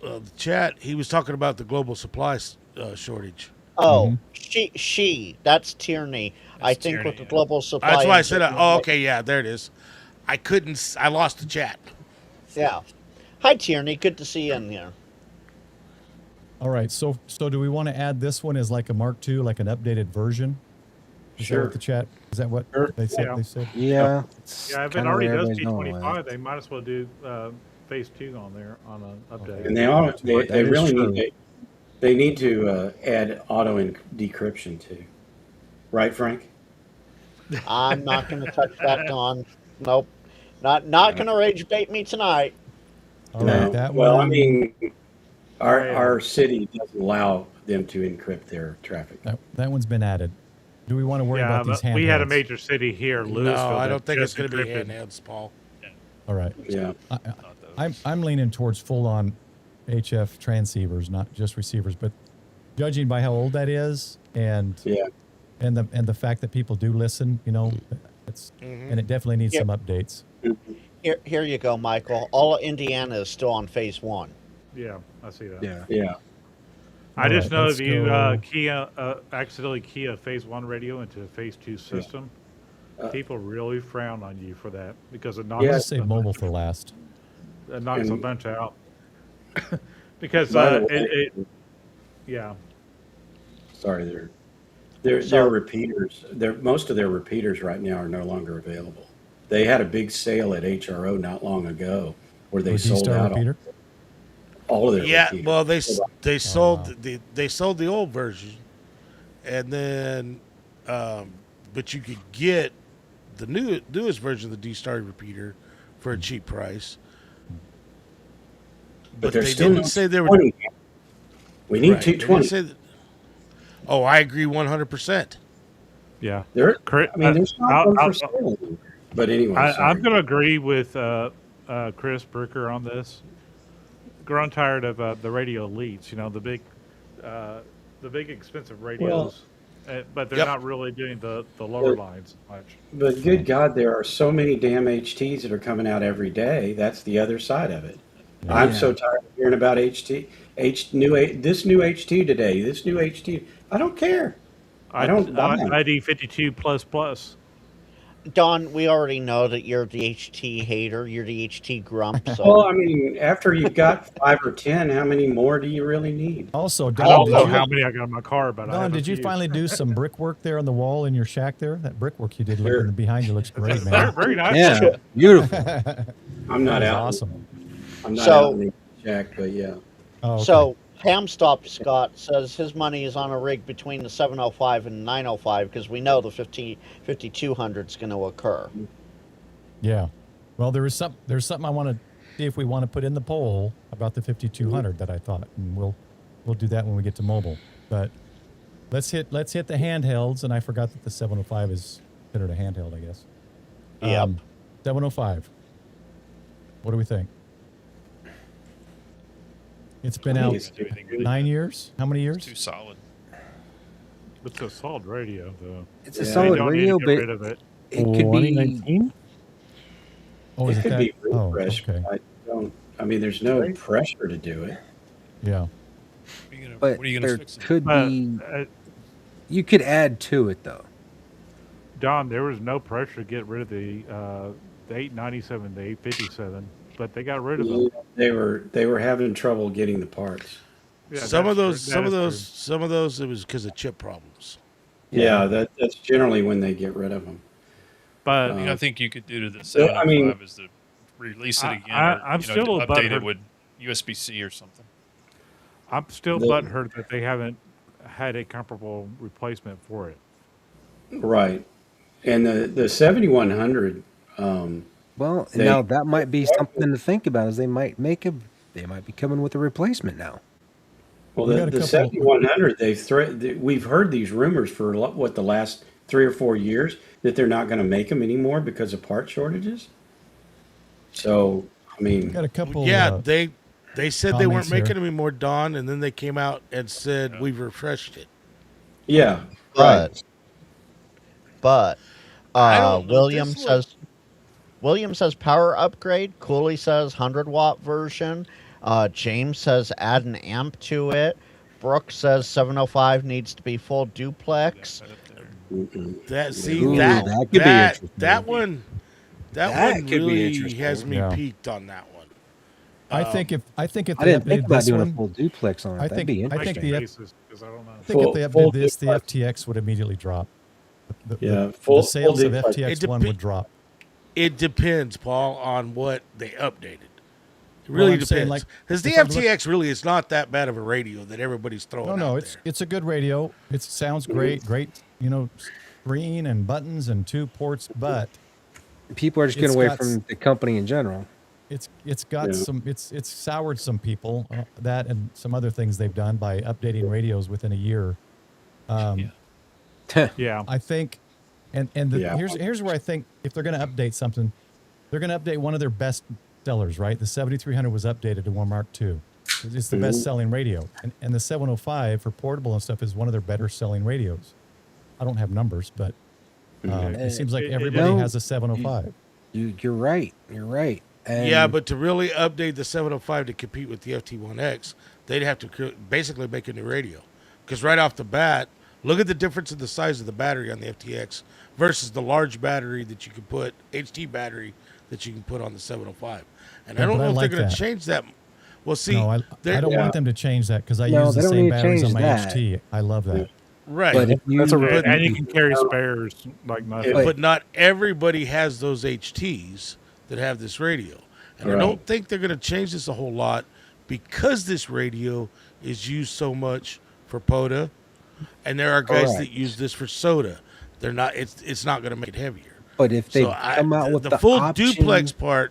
The chat. He was talking about the global supply shortage. Oh, that's Tierney. I think Tierney, with the global supply. That's why I said. Okay, yeah, there it is. I lost the chat. Yeah. Hi, Tierney. Good to see you in here. All right. So do we want to add this one as like a Mark II, like an updated version? Is that what the chat? Is that what they said? Yeah. They said. Yeah. If it already does P25, they might as well do phase 2 on there on an update. And they really need to add auto decryption too, right, Frank? I'm not going to touch that, Don. Nope. Not going to rage bait me tonight. All right, that well, one, I mean, our city doesn't allow them to encrypt their traffic. That one's been added. Do we want to worry about these handhelds? We had a major city here, Louisville. No, I don't think it's going to be handhelds, Paul. All right. Yeah. I'm leaning towards full-on HF transceivers, not just receivers, but judging by how old that is, and the fact that people do listen, and it definitely needs some updates. Here you go, Michael. All of Indiana is still on phase 1. Yeah, I see that. Yeah. I just know if you accidentally key a phase 1 radio into a phase 2 system, people really frown on you for that because it knocks. Let's save mobile for last. It knocks a bunch out. Because Sorry, their repeaters. Most of their repeaters right now are no longer available. They had a big sale at HRO not long ago where they sold out all of their repeaters. Well, they sold the old version, and then but you could get the newest version of the D-Star repeater for a cheap price. But they didn't say they were. We need 220. I agree 100%. Yeah. There's not one for sale. But anyway, I'm going to agree with Chris Brooker on this. Grown tired of the radio elites, the big expensive radios, but they're not really doing the lower lines much. But good God, there are so many damn HTs that are coming out every day. That's the other side of it. I'm so tired of hearing about this new HT today. This new HT. I don't care. I don't buy them. ID 52 plus. Don, we already know that you're the HT hater. You're the HT grump. So. Well, I mean, after you've got 5 or 10, how many more do you really need? Also, I Don, don't know how many I got in my car, but Don, did you finally do some brickwork there on the wall in your shack there? That brickwork you did looking behind you looks great, man. Very nice. Yeah, beautiful. I'm not out. Awesome. I'm not out in the shack, but yeah. Oh, okay. So Hamstop Scott says his money is on a rig between the 705 and 905 because we know the 5200 is going to occur. Yeah. Well, there's something I want to see if we want to put in the poll about the 5200 that I thought, and we'll do that when we get to mobile. But let's hit the handhelds, and I forgot that the 705 is considered a handheld, I guess. Yep. 705. What do we think? It's been out 9 years. How many years? Too solid. It's a solid radio, though. It's a solid radio, but rid of it. It could be. Oh, is It it could that? be Oh, refreshed. okay. I mean, there's no pressure to do it. Yeah. But what are you going there to fix? could be. You could add to it though. Don, there was no pressure to get rid of the 897, the 857, but they got rid of them. They were having trouble getting the parts. Yeah, Some of those, true. it was because of chip problems. Yeah, that's generally when they get rid of them. But I think you could do to the Yeah, 705 is to release it again. I'm still a update it butthurt. with USB-C or something. I'm still butthurt that they haven't had a comparable replacement for it. Right. And the 7100. Well, now that might be something to think about. Is they might be coming with a replacement now. Well, the 7100, we've heard these rumors for the last 3 or 4 years that they're not going to make them anymore because of part shortages. So, I mean, Got a couple. Yeah, they said they weren't comments making here. them anymore, Don, and then they came out and said we've refreshed it. yeah, But I don't know, William says power upgrade. Cooley says 100-watt version. James says add an amp to it. Brooks says 705 needs to be full duplex. That one That could be really interesting. has me Yeah. peaked on that one. I think if I they didn't think updated about this doing a one, full duplex on it. I That'd think- be I interesting. think the- Basis, 'cause I don't know. I think if they Full updated this, the duplex. FTX would immediately drop. The full sales of duplex. FTX1 would drop. It depends, Paul, on what they updated. It really I'm saying, depends. like, Because the if I'm look- FTX really is not that bad of a radio that everybody's throwing No, out it's there. it's a good radio. It sounds great, screen and buttons and 2 ports, but People are just It's getting away got from the company in general. it's got some it's soured some people that and some other things they've done by updating radios within a year. Yeah. I think, here's where I think if they're going to update something, they're going to update one of their best sellers, right? The 7300 was updated to one Mark II. It's the best selling radio, and the 705 for portable and stuff is one of their better selling radios. I don't have numbers, but it seems like everybody No. has a 705. You're right. You're right. And Yeah, but to really update the 705 to compete with the FT1X, they'd have to basically make a new radio. Because right off the bat, look at the difference in the size of the battery on the FTX versus the large battery that you can put, HT battery that you can put on the 705. And Yeah, I don't but I know if like they're going to that. change that. Well, see, No, I don't want them to change that because I No, use they the don't same need to batteries on change my that. HT. I love that. right. But if you, And you can carry spares like nothing. But not everybody has those HTs that have this radio. And I don't think they're going to change this a whole lot because this radio is used so much for POTA, and there are guys that use this for soda. They're not. It's not going to make it heavier. but if they So come out with the full option, duplex part,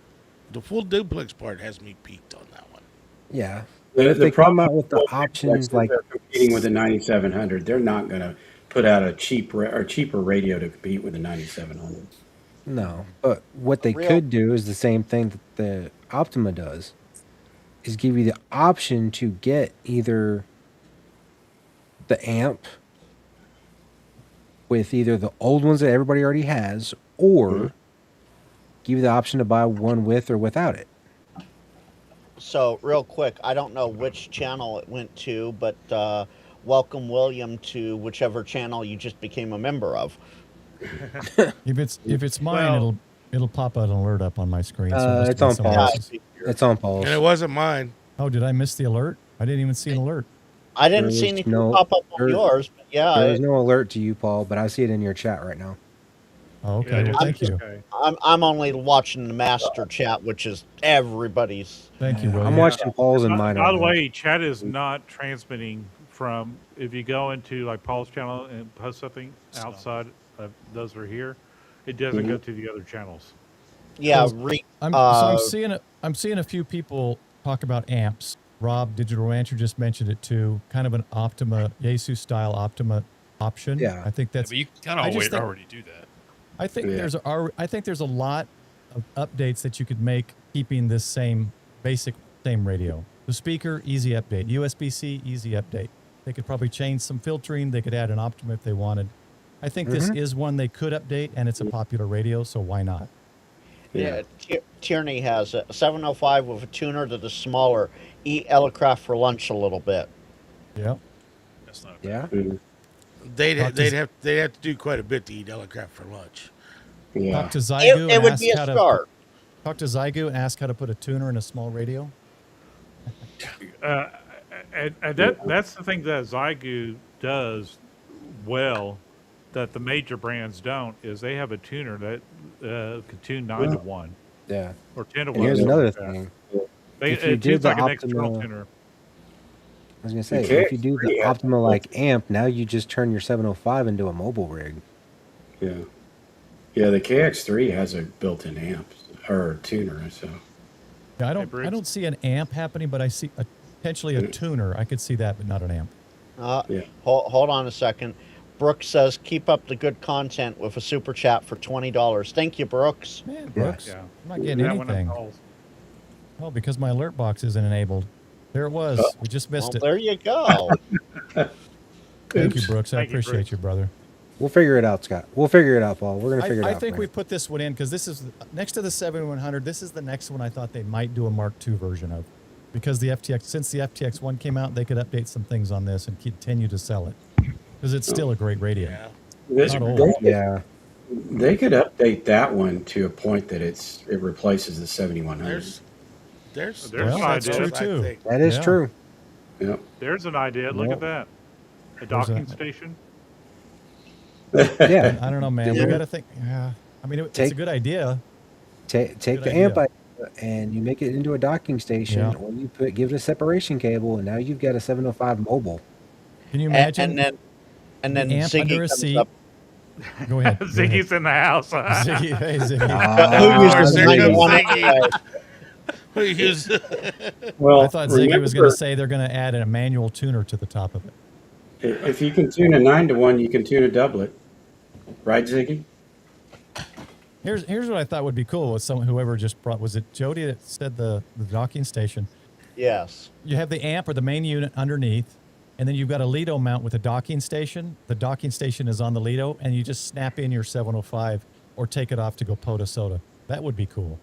the full duplex part has me peaked on that one. yeah. But if they come out with the options like they're competing with the 9700, they're not going to put out a cheaper radio to compete with the 9700. no, but what they could do is the same thing that the Optima does, is give you the option to get either the amp with either the old ones that everybody already has, or give you the option to buy one with or without it. So real quick, I don't know which channel it went to, but welcome William to whichever channel you just became a member of. If it's mine, Well- it'll pop an alert up on my screen. It's on someone Paul's. else's. It's on Paul's. And it wasn't mine. Oh, did I miss the alert? I didn't even see an alert. I didn't There see was anything no- pop up on there- yours, but yeah, There was no alert to you, Paul, but I see it in your chat right now. Oh, okay. Yeah, Well, thank you. okay. I'm only watching the master chat, which is everybody's. Thank you, William. I'm watching Paul's and mine. By right the now. way, chat is not transmitting from. If you go into like Paul's channel and post something outside of those are here, it doesn't go to the other channels. Yeah, I'm seeing a few people talk about amps. Rob, Digital Rancher, just mentioned it too. Kind of an Optima, Yaesu style Optima option. Yeah. I think Yeah, that's. but you kind I of just think- already do that. I think Yeah. there's a lot of updates that you could make keeping this same radio. The speaker, easy update. USB-C, easy update. They could probably change some filtering. They could add an Optima if they wanted. I think this is one they could update, and it's a popular radio, so why not? Yeah, Tierney has a 705 with a tuner that is smaller. Eat Elecraft for lunch a little bit. Yeah. That's not. Yeah. They'd Not they'd to- have they'd have to do quite a bit to eat Elecraft for lunch. Yeah. Talk to Zygu It and would ask be a how to start. talk to Zygu and ask how to put a tuner in a small radio. And that's the thing that Zygu does well that the major brands don't is they have a tuner that can tune 9 to 1 Yeah. or 10 to And 1. here's something another like that. thing. They, If you it do tunes the like an external Optima- tuner. I was gonna say, Okay, if you do the pretty Optima like amp, now you just turn your 705 into a mobile rig. Yeah. Yeah, the KX3 has a built-in amp or tuner, so Yeah, I Bruce. don't see an amp happening, but I see potentially a tuner. I could see that, but not an amp. Yeah. Hold on a second. Brooks says, keep up the good content with a super chat for $20. Thank you, Brooks. Man, Brooks, Yeah. I'm not getting That one anything. calls. Oh, because my alert box isn't enabled. There it was. We just missed Well, it. there you go. Thank you, Brooks. I Thank you, appreciate Brooks. you, brother. We'll figure it out, Scott. We'll figure it out, Paul. We're gonna figure it I out. think we Frank. put this one in because this is next to the 7100. This is the next one I thought they might do a Mark II version of, because since the FTX one came out, they could update some things on this and continue to sell it because it's still a great radio. Yeah. This, Not old. Yeah. they could update that one to a point that it replaces the 7100. There's Well, that's those, true, I too. think. That is Yeah. true. Yep. There's an idea. Look Well, at that. A there's docking a- station. Yeah. I don't know, man. Yeah. We got to think. Yeah, I mean, it's a Take- good idea. Take Good the idea. amp idea and you make it into a docking station, Yeah. or you give it a separation cable, and now you've got a 705 mobile. Can you imagine? And then the amp Ziggy under a comes seat. up. Go ahead. Go ahead. Ziggy's in the house. Ziggy, hey, Ziggy. Who course, uses there the comes 91 Ziggy. anyway? We use- Well, I thought Ziggy was going remember, to say they're going to add a manual tuner to the top of it. if you can tune a 9 to 1, you can tune a doublet. Right, Ziggy? Here's what I thought would be cool with whoever just brought, was it Jody that said the docking station? Yes. You have the amp or the main unit underneath, and then you've got a Lido mount with a docking station. The docking station is on the Lido, and you just snap in your 705 or take it off to go pot a soda. That would be cool.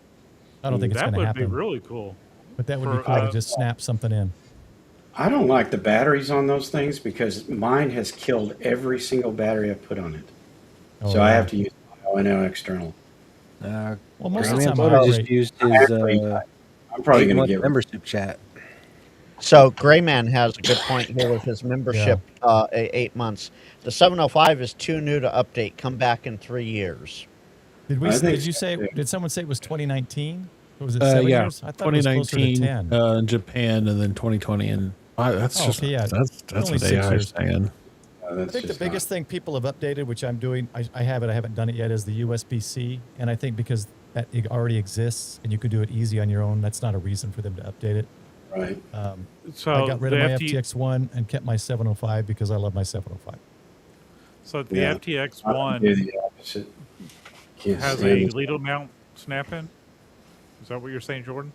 I don't think it's That going to would be happen, really cool. but that would be for, cool to just snap something in. I don't like the batteries on those things because mine has killed every single battery I put on it. Oh, So I yeah. have to use an external. Well, most of the Graham time I Motor just operate. used his I'm probably going to get membership chat. So Grayman has a good point here with his membership, 8 months. The 705 is too new to update. Come back in 3 years. Did you say? Did someone say it was 2019? Or was it 7 Yeah, years? I thought it was closer to 2019 10. in Japan, and then 2020 and that's Oh, just okay, yeah. that's Only what 6 AI is years. saying. I think the biggest thing people have updated, which I'm doing, I haven't done it yet, is the USB-C. And I think because that it already exists and you could do it easy on your own, that's not a reason for them to update it. Right. So I got rid of the my FTX1 and kept my 705 because I love my 705. So the Yeah. FTX I one do the opposite. Can't has stand a it. Lido mount snap-in. Is that what you're saying, Jordan?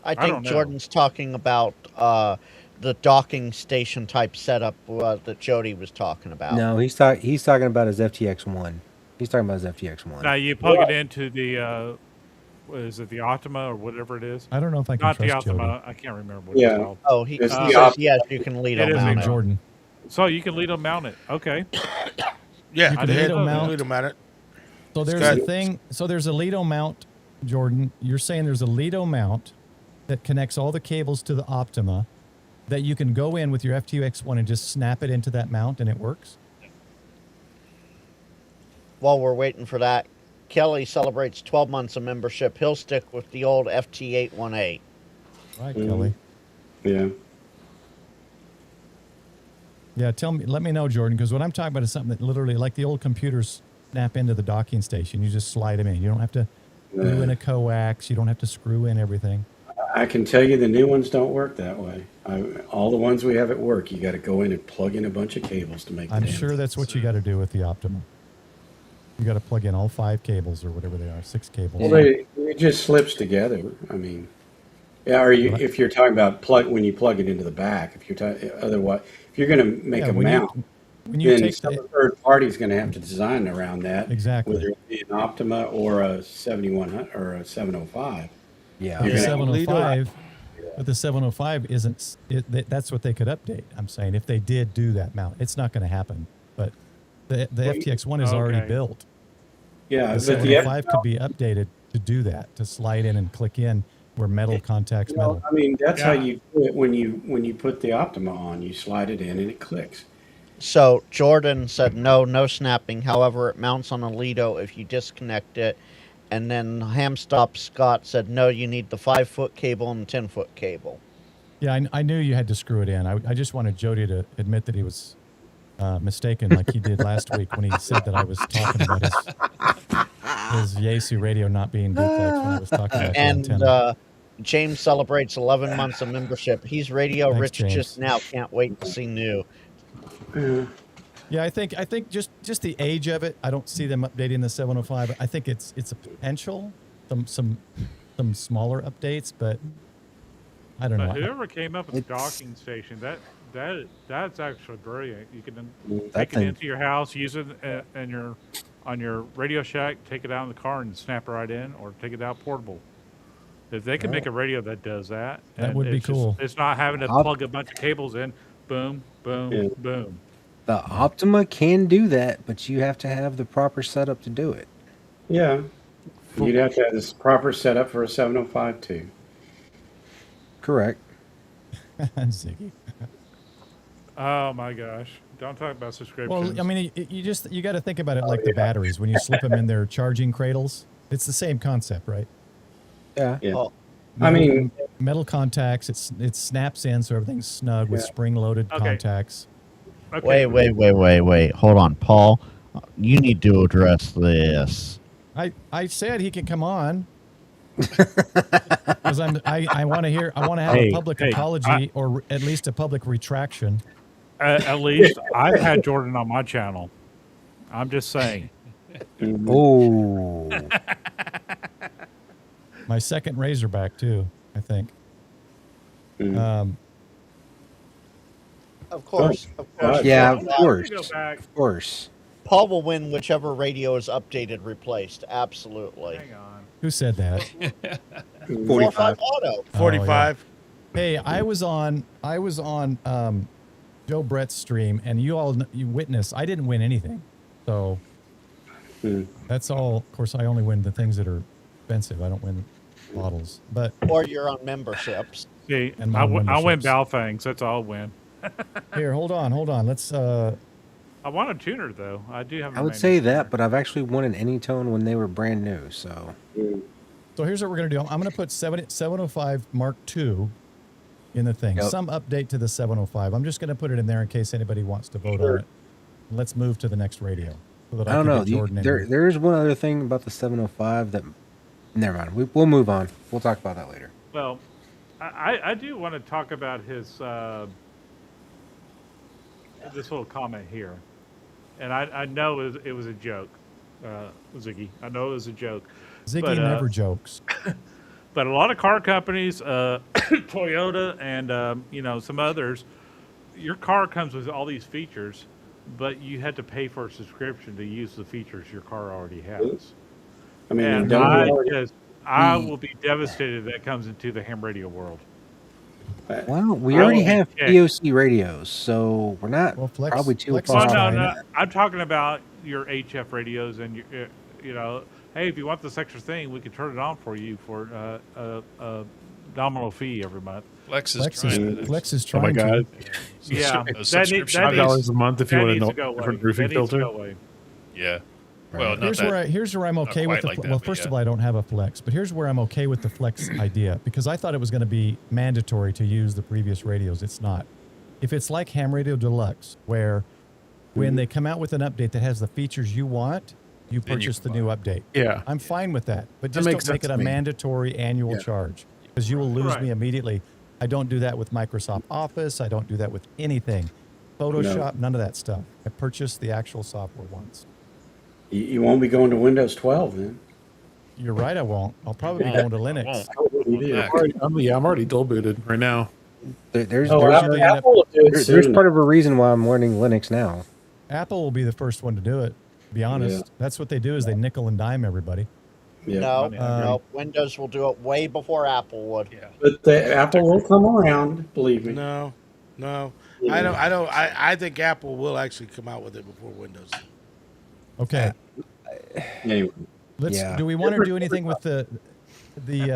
I don't think know. Jordan's talking about the docking station type setup that Jody was talking about. No, he's talking about his FTX1. He's talking about his FTX1. Now you plug it into the is it the Optima or whatever it is? I don't know if I can Not the trust Jody. Optima. I can't remember what it's called. Oh, he It's the says yes, you can lead It them is mount a it. Jordan. So you can lead them mount it. Okay. Yeah, You go can ahead. lead 'em out. Lead 'em at it. So there's Scott. a thing. So there's a Lido mount, Jordan. You're saying there's a Lido mount that connects all the cables to the Optima that you can go in with your FTX1 and just snap it into that mount and it works? While we're waiting for that, Kelly celebrates 12 months of membership. He'll stick with the old FT818. Right, Kelly. Yeah. Yeah, let me know, Jordan, because what I'm talking about is something that literally, like the old computers snap into the docking station. You just slide them in. You don't have to do in a coax. You don't have to screw in everything. I can tell you the new ones don't work that way. All the ones we have at work, you got to go in and plug in a bunch of cables to make. I'm sure that's what you got to do with the Optima. You got to plug in all 5 cables or whatever they are, 6 cables. Well, it just slips together. I mean, yeah. Or if you're talking about when you plug it into the back, if you're otherwise, if you're going to make a mount, when you then take some third party is going to have to design around that. Exactly. Whether it be an Optima or a 7100 or a 705. Yeah. The 705, but the 705 isn't. That's what they could update. I'm saying if they did do that mount, it's not going to happen. But the FTX1 is already built. Yeah, the 705 could be updated to do that, to slide in and click in where metal contacts metal. I mean, that's how you do it when you put the Optima on. You slide it in and it clicks. So Jordan said no snapping. However, it mounts on a Lido if you disconnect it. And then Hamstop Scott said, no, you need the 5-foot cable and the 10-foot cable. Yeah, I knew you had to screw it in. I just wanted Jody to admit that he was mistaken, like he did last week when he said that I was talking about his Yaesu radio not being duplex when I was talking about the antenna. James celebrates 11 months of membership. He's radio Thanks, rich James. just now. Can't wait to see new. Yeah, I think just the age of it. I don't see them updating the 705. I think it's a potential, some smaller updates, but I don't know. Whoever came up with the docking station, that's actually brilliant. You can take it into your house, use it on your Radio Shack, take it out in the car and snap it right in, or take it out portable. If they can make a radio that does that, that would be cool. It's not having to plug a bunch of cables in. Boom, boom, boom. The Optima can do that, but you have to have the proper setup to do it. Yeah. You'd have to have this proper setup for a 705 too. Correct. Ziggy. Oh my gosh! Don't talk about subscriptions. Well, I mean, you got to think about it like the batteries when you slip them in their charging cradles. It's the same concept, right? Yeah. Well, I mean, metal contacts. It snaps in, so everything's snug with spring-loaded contacts. Okay. Wait. Hold on, Paul. You need to address this. I said he can come on because I want to hear. I want to have a public apology or at least a public retraction. At least I've had Jordan on my channel. I'm just saying. Oh. My second Razorback too, I think. Of course. Yeah, of Go course. back. Of course. Paul will win whichever radio is updated, replaced. Absolutely. Hang on. Who said that? 45 Auto. 45. Hey, I was on Joe Brett's stream, and you witnessed I didn't win anything. So that's all. Of course, I only win the things that are expensive. I don't win models. But Or you're on memberships. See, And I my win memberships. Balfangs. That's all I win. here, hold on. Let's. I want a tuner though. I do have. I would say that, but I've actually won an Anytone when they were brand new. So So here's what we're gonna do. I'm gonna put 705 Mark II in the thing. Yep. Some update to the 705. I'm just gonna put it in there in case anybody wants to vote on it. Let's move to the next radio. So that I don't can know. get Jordan in here. There is one other thing about the 705 that. Never mind. We'll move on. We'll talk about that later. Well, I do want to talk about his this little comment here, and I know it was a joke, Ziggy. I know it was a joke. Ziggy never jokes. But a lot of car companies, Toyota and some others, your car comes with all these features, but you had to pay for a subscription to use the features your car already has. I mean, And don't I will be devastated if that comes into the ham radio world. Well, we already have POC radios, so we're not probably too far off. No, I'm talking about your HF radios and your, hey, if you want this extra thing, we can turn it on for you for a nominal fee every month. Flex is trying. Oh my God! Yeah, $5 a month if you want a different roofing filter. Yeah. Well, here's where I'm okay with the well. First of all, I don't have a Flex, but here's where I'm okay with the Flex idea because I thought it was going to be mandatory to use the previous radios. It's not. If it's like Ham Radio Deluxe, where when they come out with an update that has the features you want, you purchase the new update. Yeah, I'm fine with that, but just don't make it a mandatory annual charge because you will lose me immediately. I don't do that with Microsoft Office. I don't do that with anything. Photoshop, none of that stuff. I purchased the actual software once. You won't be going to Windows 12 then. You're right, I won't. I'll probably be going to Linux. I'm already dual booted right now. There's part of a reason why I'm learning Linux now. Apple will be the first one to do it. To be honest, that's what they do is they nickel and dime everybody. Yeah. No, Windows will do it way before Apple would. Yeah. But Apple will come around, believe me. No. I think Apple will actually come out with it before Windows. Okay. Anyway. Do we want to do anything with the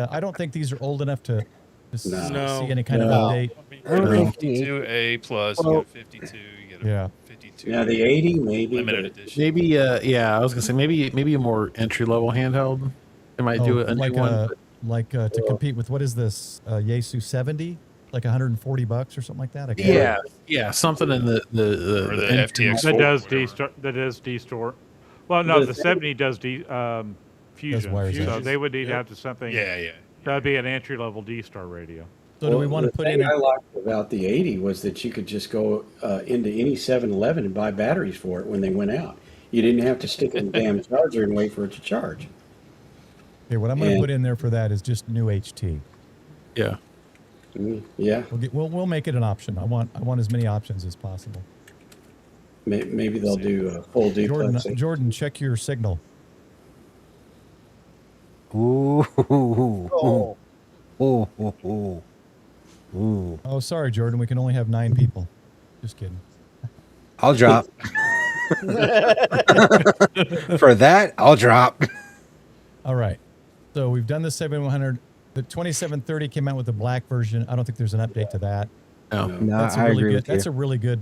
I don't think these are old enough to see any kind of update. 52A plus, you get a 52, you get a 52. Yeah, the 80 maybe. Limited edition. Maybe, I was gonna say maybe a more entry level handheld. They might do a new one. To compete with what is this Yaesu 70? Like $140 or something like that. Yeah, something in the FTX that does distort. Well, no, the 70 does fusion, so they would need to have something. Yeah. That'd be an entry level D-Star radio. So do we want to put in? The thing I liked about the 80 was that you could just go into any 7-Eleven and buy batteries for it when they went out. You didn't have to stick in the damn charger and wait for it to charge. Okay, what I'm going to put in there for that is just new HT. Yeah. Yeah. We'll make it an option. I want as many options as possible. Maybe they'll do a full duplex. Jordan, check your signal. Ooh. Oh, sorry, Jordan. We can only have 9 people. Just kidding. I'll drop. For that, I'll drop. All right. So we've done the 7100. The 2730 came out with the black version. I don't think there's an update to that. No, that's I agree with you. That's a really good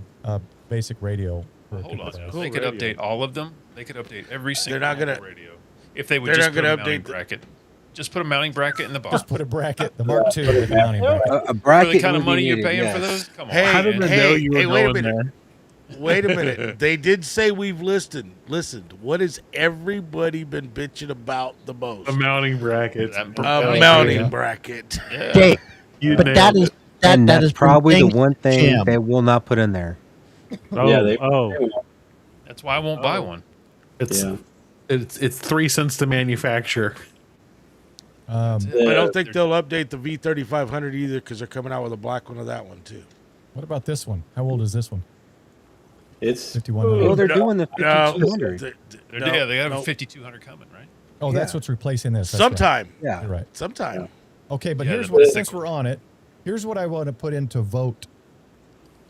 basic radio. Hold on. They could update all of them. They could update every single radio. If they would they're just not put gonna a mounting update bracket. Just put a mounting bracket in the bottom. Just put a bracket, the Mark II with the mounting bracket. A bracket for the kind of would be money you're needed, paying for those? Come on. How did they know you were wait a going minute. Wait a minute. They did say we've listened. What has everybody been bitching about the most? A mounting bracket. A mounting bracket. Yeah. Okay, but that is and that that's is probably the things one thing jam. they will not put in there. That's why I won't buy one. It's 3 cents to manufacture. I don't think they'll update the V3500 either because they're coming out with a black one of that one too. What about this one? How old is this one? It's 5100. Well, they're doing the 5200. Yeah, they have a 5200 coming, right? Oh, that's what's replacing this. That's Sometime. Right. Yeah. You're right. Sometime. Okay, but Yeah, here's the what, thick since one. we're on it, here's what I want to put into vote.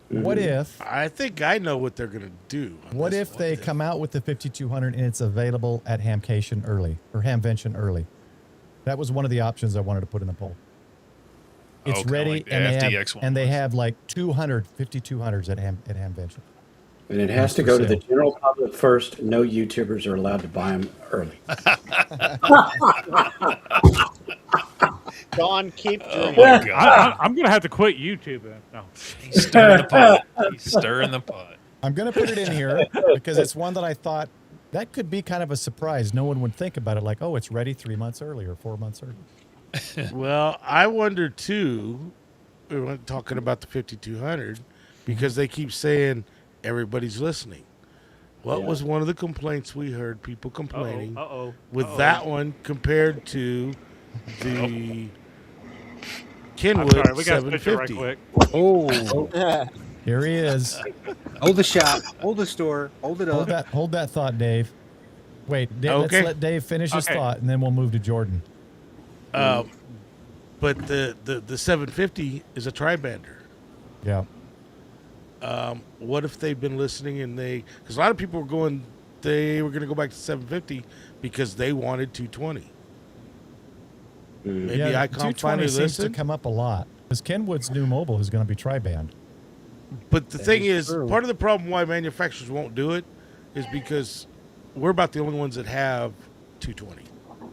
What if I think I know what they're going to do. What if they come out with the 5200 and it's available at Hamvention early or Hamvention early? That was one of the options I wanted to put in the poll. It's kinda ready, like the and FDX one they was. have like 200 5200s at Hamvention. And it has to go to the general public first. No YouTubers are allowed to buy them early. Don, keep Oh doing my it. God. I'm gonna have to quit YouTube then. No. He's stirring the pot. He's stirring the pot. I'm going to put it in here because it's one that I thought that could be kind of a surprise. No one would think about it like, oh, it's ready 3 months early or 4 months early. Well, I wonder too. We were talking about the 5200 because they keep saying everybody's listening. What was one of the complaints we heard people complaining with that one compared to the Kenwood Sorry, we got to switch it right 750? quick. Oh, Here he is. hold the shop, hold the store, hold it up. Hold that thought, Dave. Wait, Dave, Okay. let's let Dave finish his Okay. thought, and then we'll move to Jordan. But the 750 is a tri-bander. Yeah. What if they've been listening and because a lot of people were going to go back to 750 because they wanted 220. Maybe yeah, ICOM finally seems to listened. come up a lot because Kenwood's new mobile is going to be tri-band. But the thing is, part of the problem why manufacturers won't do it is because we're about the only ones that have 220.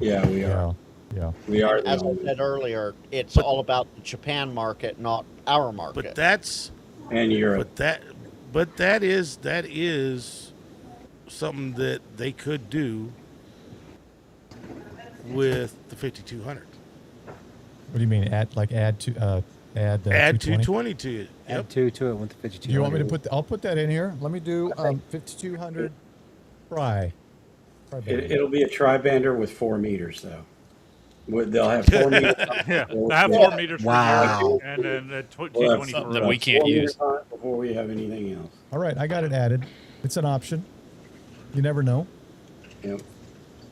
Yeah, we are. Yeah. We are. As I said earlier, it's all about the Japan market, not our market. But that's And Europe. but that is something that they could do with the 5200. What do you mean? Add 220 to it. Yep. Add 2 to it with the 52. Do you want me to put? I'll put that in here. Let me do 5200 tri. It'll be a tri-bander with 4 meters, though. They'll have 4 meters. Yeah, I have 4 meters Wow. for you, and then 220 something for that us. we can't 4 use. meters on it before we have anything else. All right, I got it added. It's an option. You never know. Yep.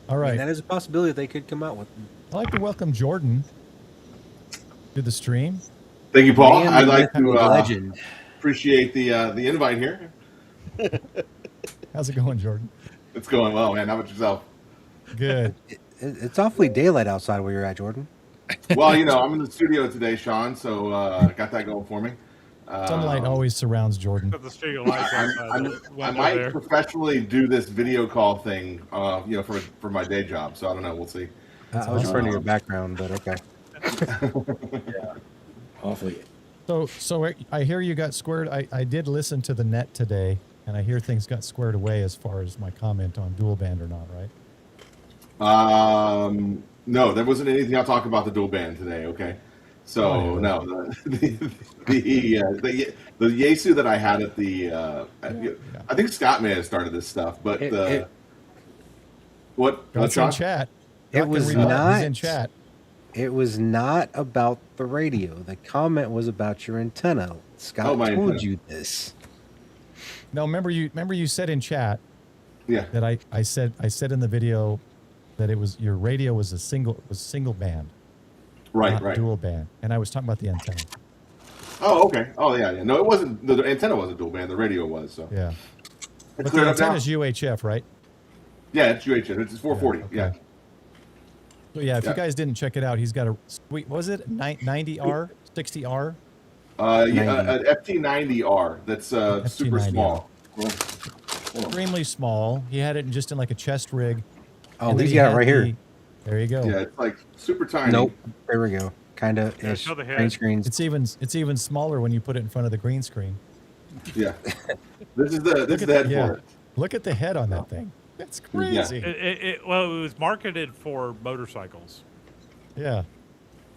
All right. That is a possibility they could come out with. I'd like to welcome Jordan to the stream. Thank you, Paul. Man, I'd like to legend. appreciate the invite here. How's it going, Jordan? It's going well, man. How about yourself? Good. It's awfully daylight outside where you're at, Jordan. Well, I'm in the studio today, Sean, so got that going for me. Sunlight always surrounds Jordan. Put the studio lights outside the I window might there. professionally do this video call thing, for my day job. So I don't know. We'll see. I was referring to your background, but okay. Awfully. So I hear you got squared. I did listen to the net today, and I hear things got squared away as far as my comment on dual band or not, right? No, there wasn't anything I'll talk about the dual band today. Okay, so no, the Yaesu that I had at the I think Scott may have started this stuff, but what? It's in chat. It was He's not in chat. It was not about the radio. The comment was about your antenna. Scott my told antenna. you this. No, remember you said in chat Yeah. that I said in the video that it was your radio was single band, Right, not right. dual band, and I was talking about the antenna. Oh, okay. Oh, yeah. No, it wasn't. The antenna wasn't dual band. The radio was. So Yeah, but the cleared up now? antenna's UHF, right? Yeah, it's UHF. It's 440. Okay. Yeah. So yeah, if Yeah. you guys didn't check it out, he's got a sweet. Was it 90R, 60R? An FT90R. That's super FT90R. small. Well, Extremely small. He had it just in like a chest rig. Oh, and then he's he got it had right here. There you go. yeah, it's like super tiny. Nope. There we go. Kind of Yeah, ish. show the head. Green screens. It's even smaller when you put it in front of the green screen. Yeah. This is the head for it. Look at the head on that thing. That's crazy. Well, it was marketed for motorcycles, Yeah.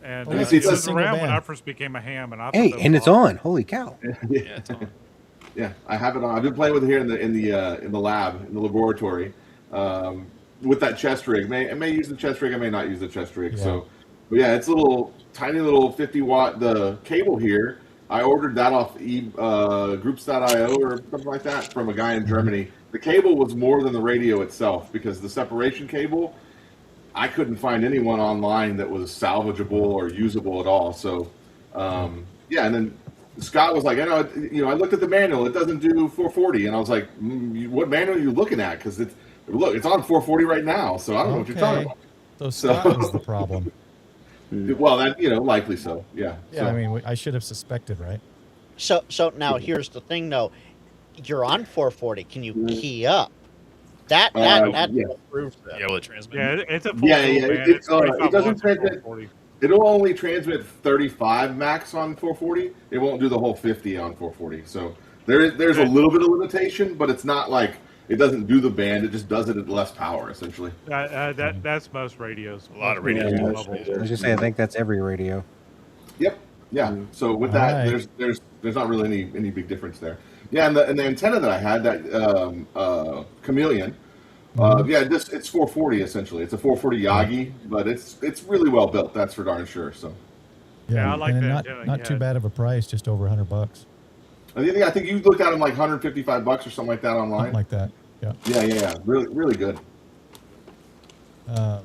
and Oh, see, it it's was single around when band. I first became a ham. And I Hey, thought that and was it's awesome. on. Holy cow. Yeah, it's on. Yeah, I have it on. I've been playing with it here in the lab, in the laboratory, with that chest rig. I may use the chest rig. I may not use the chest rig. Yeah. So, but yeah, it's a tiny little 50 watt. The cable here, I ordered that off groups.io or something like that from a guy in Germany. The cable was more than the radio itself because the separation cable, I couldn't find anyone online that was salvageable or usable at all. So, yeah, and then Scott was like, I looked at the manual. It doesn't do 440, and I was like, what manual are you looking at? Because it's on 440 right now. So I don't know what you're talking about. So Scott was the problem. Well, that likely so. Yeah. Yeah, So, I mean, I should have suspected, right? So now here's the thing, though. You're on 440. Can you key up? That yeah. proves that. Yeah, will it transmit? Yeah, it's a full Yeah, dual yeah, band. it It's 25 doesn't watts for transmit- 440. it'll only transmit 35 max on 440. It won't do the whole 50 on 440. So there's a little bit of limitation, but it's not like it doesn't do the band. It just does it at less power, essentially. That's most radios. A lot of Most radios radios do level. I was going to say, I think that's every radio. Yep. Yeah. So with that, Alright. there's not really any big difference there. Yeah, and the antenna that I had, that Chameleon, yeah, it's 440 essentially. It's a 440 Yagi, but it's really well built. That's for darn sure. So Yeah, I like and that. Not too bad of a price, just over $100, I think you looked at them like $155 or something like that online. something like that. Yeah. Yeah. Really good. All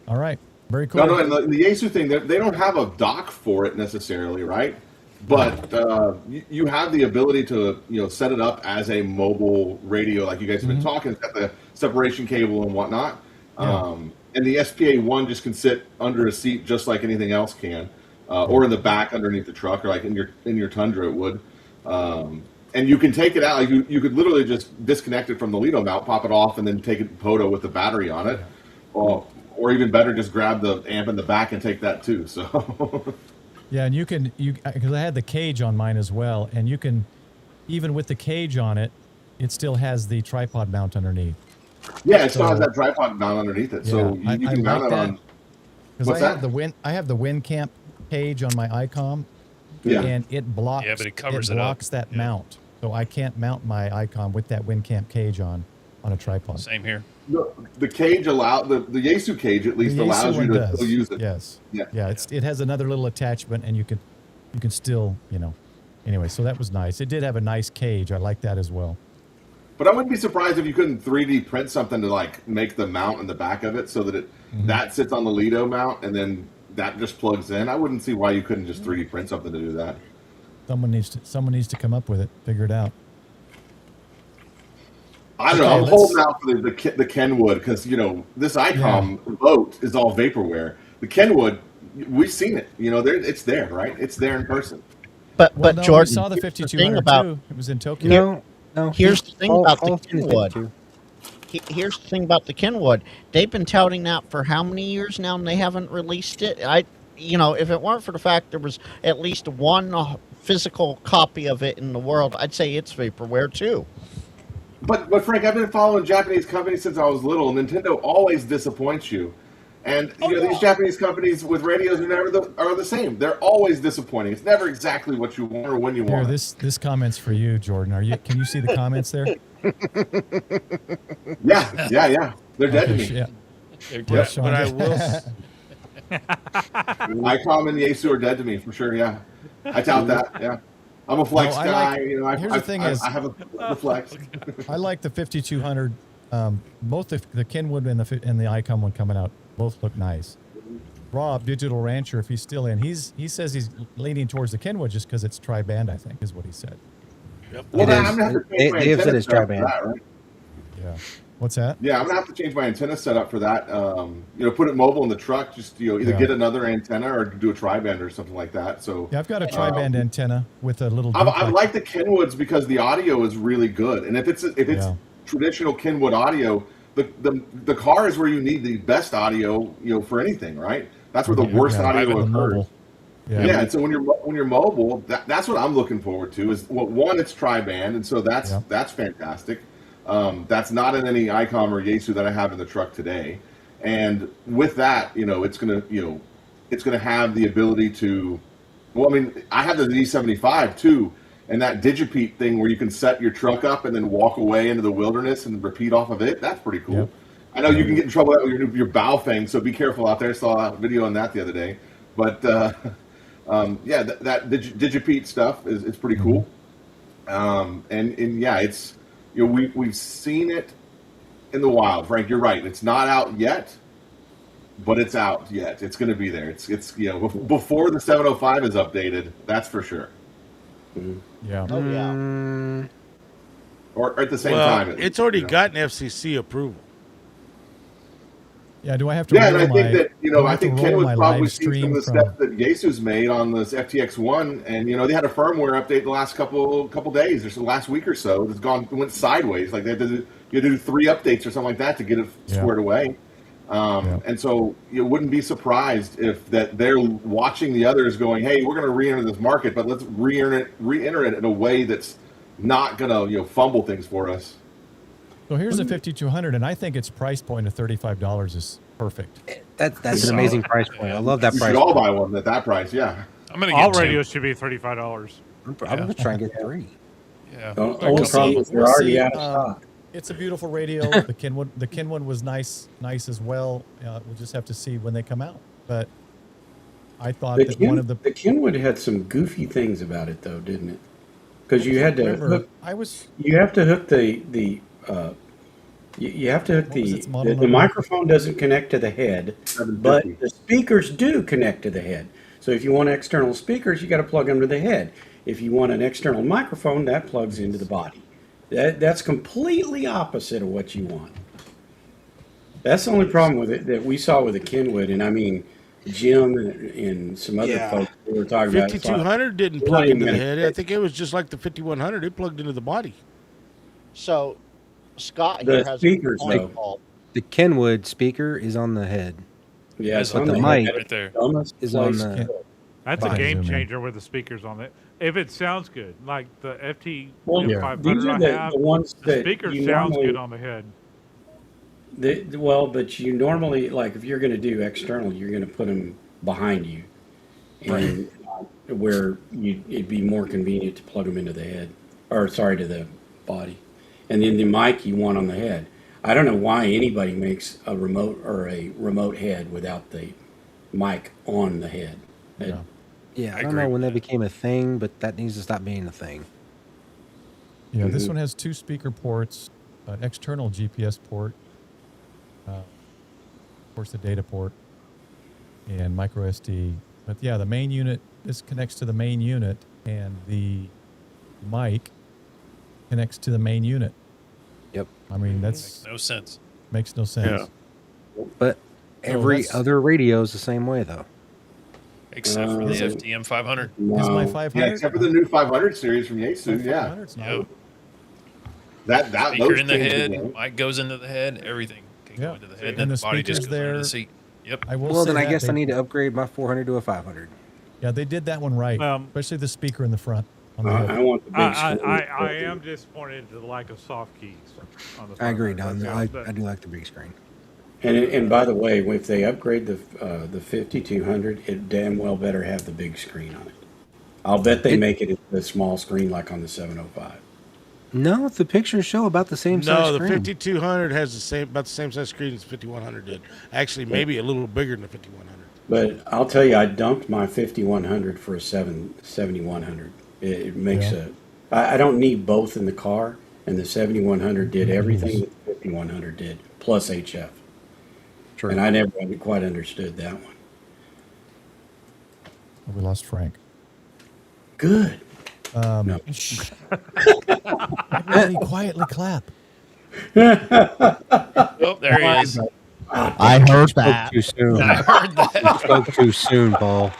right. Very cool. No, and the Yaesu thing, they don't have a dock for it necessarily, right? But you have the ability to set it up as a mobile radio, like you guys have been talking. It's got the separation cable and whatnot. Yeah. And the SPA-1 just can sit under a seat just like anything else can, or in the back underneath the truck, or like in your Tundra it would. And you can take it out. Like you could literally just disconnect it from the Lido mount, pop it off, and then take it POTO with the battery on it. Or even better, just grab the amp in the back and take that too. So. Yeah, and because I had the cage on mine as well, and you can, even with the cage on it, it still has the tripod mount underneath. Yeah, it still has that tripod mount underneath it, so you can mount it on. Because I have the WinCamp cage on my ICOM, and it blocks. Yeah, but it covers that mount, so I can't mount my ICOM with that WinCamp cage on a tripod. Same here. The cage the Yaesu cage at least allows you to still use it. Yes. Yeah. It has another little attachment, and you can still Anyway, so that was nice. It did have a nice cage. I like that as well. But I wouldn't be surprised if you couldn't 3D print something to like make the mount in the back of it so that that sits on the Lido mount and then that just plugs in. I wouldn't see why you couldn't just 3D print something to do that. Someone needs to come up with it, figure it out. I don't know. I'm holding out for the Kenwood because this ICOM boat is all vaporware. The Kenwood, we've seen it. It's there, right? It's there in person. But Jordan, we saw the 5200 too. It was in Tokyo. No. Here's the thing about the Kenwood. Here's the thing about the Kenwood. They've been touting that for how many years now, and they haven't released it. If it weren't for the fact there was at least one physical copy of it in the world, I'd say it's vaporware too. But Frank, I've been following Japanese companies since I was little. Nintendo always disappoints you, and these Japanese companies with radios are the same. They're always disappointing. It's never exactly what you want or when you want. This comment's for you, Jordan. Can you see the comments there? Yeah. They're dead to me. Yeah. But I will. ICOM and Yaesu are dead to me for sure. Yeah, I doubt that. Yeah. I'm a flex guy. Here's the thing is, I have a flex. I like the 5200. Both the Kenwood and the ICOM one coming out both look nice. Rob, Digital Rancher, if he's still in, he says he's leaning towards the Kenwood just because it's tri-band, I think, is what he said. Yep. Well, I'm gonna have to change my antenna setup for that, right? Yeah. What's that? Yeah, I'm gonna have to change my antenna setup for that. Put it mobile in the truck. Just either get another antenna or do a tri-band or something like that. So yeah, I've got a tri-band antenna with a little. I like the Kenwoods because the audio is really good, and if it's traditional Kenwood audio, the car is where you need the best audio. For anything, right? That's where the worst audio occurs. Yeah, and so when you're mobile, that's what I'm looking forward to. Is one, it's tri-band, and so that's fantastic. That's not in any ICOM or Yaesu that I have in the truck today, and with that, it's gonna have the ability to. Well, I mean, I have the D75 too, and that Digipeat thing where you can set your truck up and then walk away into the wilderness and repeat off of it. That's pretty cool. Yep. I know you can get in trouble with your bow thing, so be careful out there. I saw a video on that the other day, but that Digipeat stuff is pretty cool, it's. We've seen it in the wild. Frank, you're right. It's not out yet, but it's out yet. It's going to be there. It's before the 705 is updated. That's for sure. Yeah. Oh yeah. Or at the same time. It's already gotten FCC approval. Yeah. Do I have to? Yeah, and I think that I think Ken was probably seen some of the steps that Yaesu's made on this FTX1, and they had a firmware update the last couple days, or the last week or so. It went sideways. Like they had to do 3 updates or something like that to get it squared away. And so you wouldn't be surprised if that they're watching the others, going, "Hey, we're going to re-enter this market, but let's re-enter it in a way that's not going to fumble things for us." So here's the 5200, and I think its price point of $35 is perfect. That's an amazing price point. I love that price. We should all buy one at that price. Yeah. I'm gonna get all radios should be $35. I'm gonna try and get 3. Yeah. The only problem is they're already out of stock. It's a beautiful radio. The Kenwood was nice as well. We'll just have to see when they come out. But I thought the Kenwood had some goofy things about it, though, didn't it? Because you had to hook. You have to hook the You have to hook What was its model the number? microphone doesn't connect to the head, but the speakers do connect to the head. So if you want external speakers, you got to plug them to the head. If you want an external microphone, that plugs into the body. That's completely opposite of what you want. That's the only problem with it that we saw with the Kenwood, and I mean, Jim and some other folks we were talking about. 5200 didn't plug into the head. I think it was just like the 5100. It plugged into the body. So, Scott The here has speakers, a though. call. The Kenwood speaker is on the head. Yeah, it's But on the the mic head. right there. Dumbest is on place. the. That's a Fine, game zoom in. changer with the speakers on it. If it sounds good, like the FT Well, M500 these are I the have, ones the that speaker you sounds normally- good on the head. Well, but you normally, like, if you're going to do external, you're going to put them behind you, and where it'd be more convenient to plug them into the head, or sorry, to the body, and then the mic you want on the head. I don't know why anybody makes a remote head without the mic on the head. Yeah, I I don't know agree when with that became a thing, but that needs to stop being a thing. Yeah, this one has 2 speaker ports, an external GPS port, of course the data port, and micro SD. But yeah, the main unit, this connects to the main unit, and the mic connects to the main unit. Yep. I mean, that's No sense. makes no sense. But every that's- other radio is the same way, though. Except for the FTM 500. Is my No. 500? Yeah, except for the new 500 series from Yaesu. Yeah, 500's not. No. that Speaker those in the changed head, again. mic goes into the head, everything can Yeah. go into the head, And and the the body just speakers goes under there- the seat. Yep. I will Well, say then I that guess I they- need to upgrade my 400 to a 500. Yeah, they did that one right, especially the speaker in the front. On the head. I want the big I screen. am disappointed at the lack of soft keys on the I agree, 500. Don. That's- I do like the big screen. And by the way, if they upgrade the 5200, it damn well better have the big screen on it. I'll bet they make it a small screen like on the 705. No, the pictures show about the same size No, the screen. 5200 has about the same size screen as 5100 did. Actually, maybe a little bigger than the 5100. But I'll tell you, I dumped my 5100 for a 7100. It makes I don't need both in the car, and the 7100 did everything that the 5100 did, plus HF. True. And I never quite understood that one. Oh, we lost Frank. Good. No. Shh. Everybody quietly clap. Oh, there he is. I heard that. Spoke too soon. I heard that. Spoke too soon, Paul.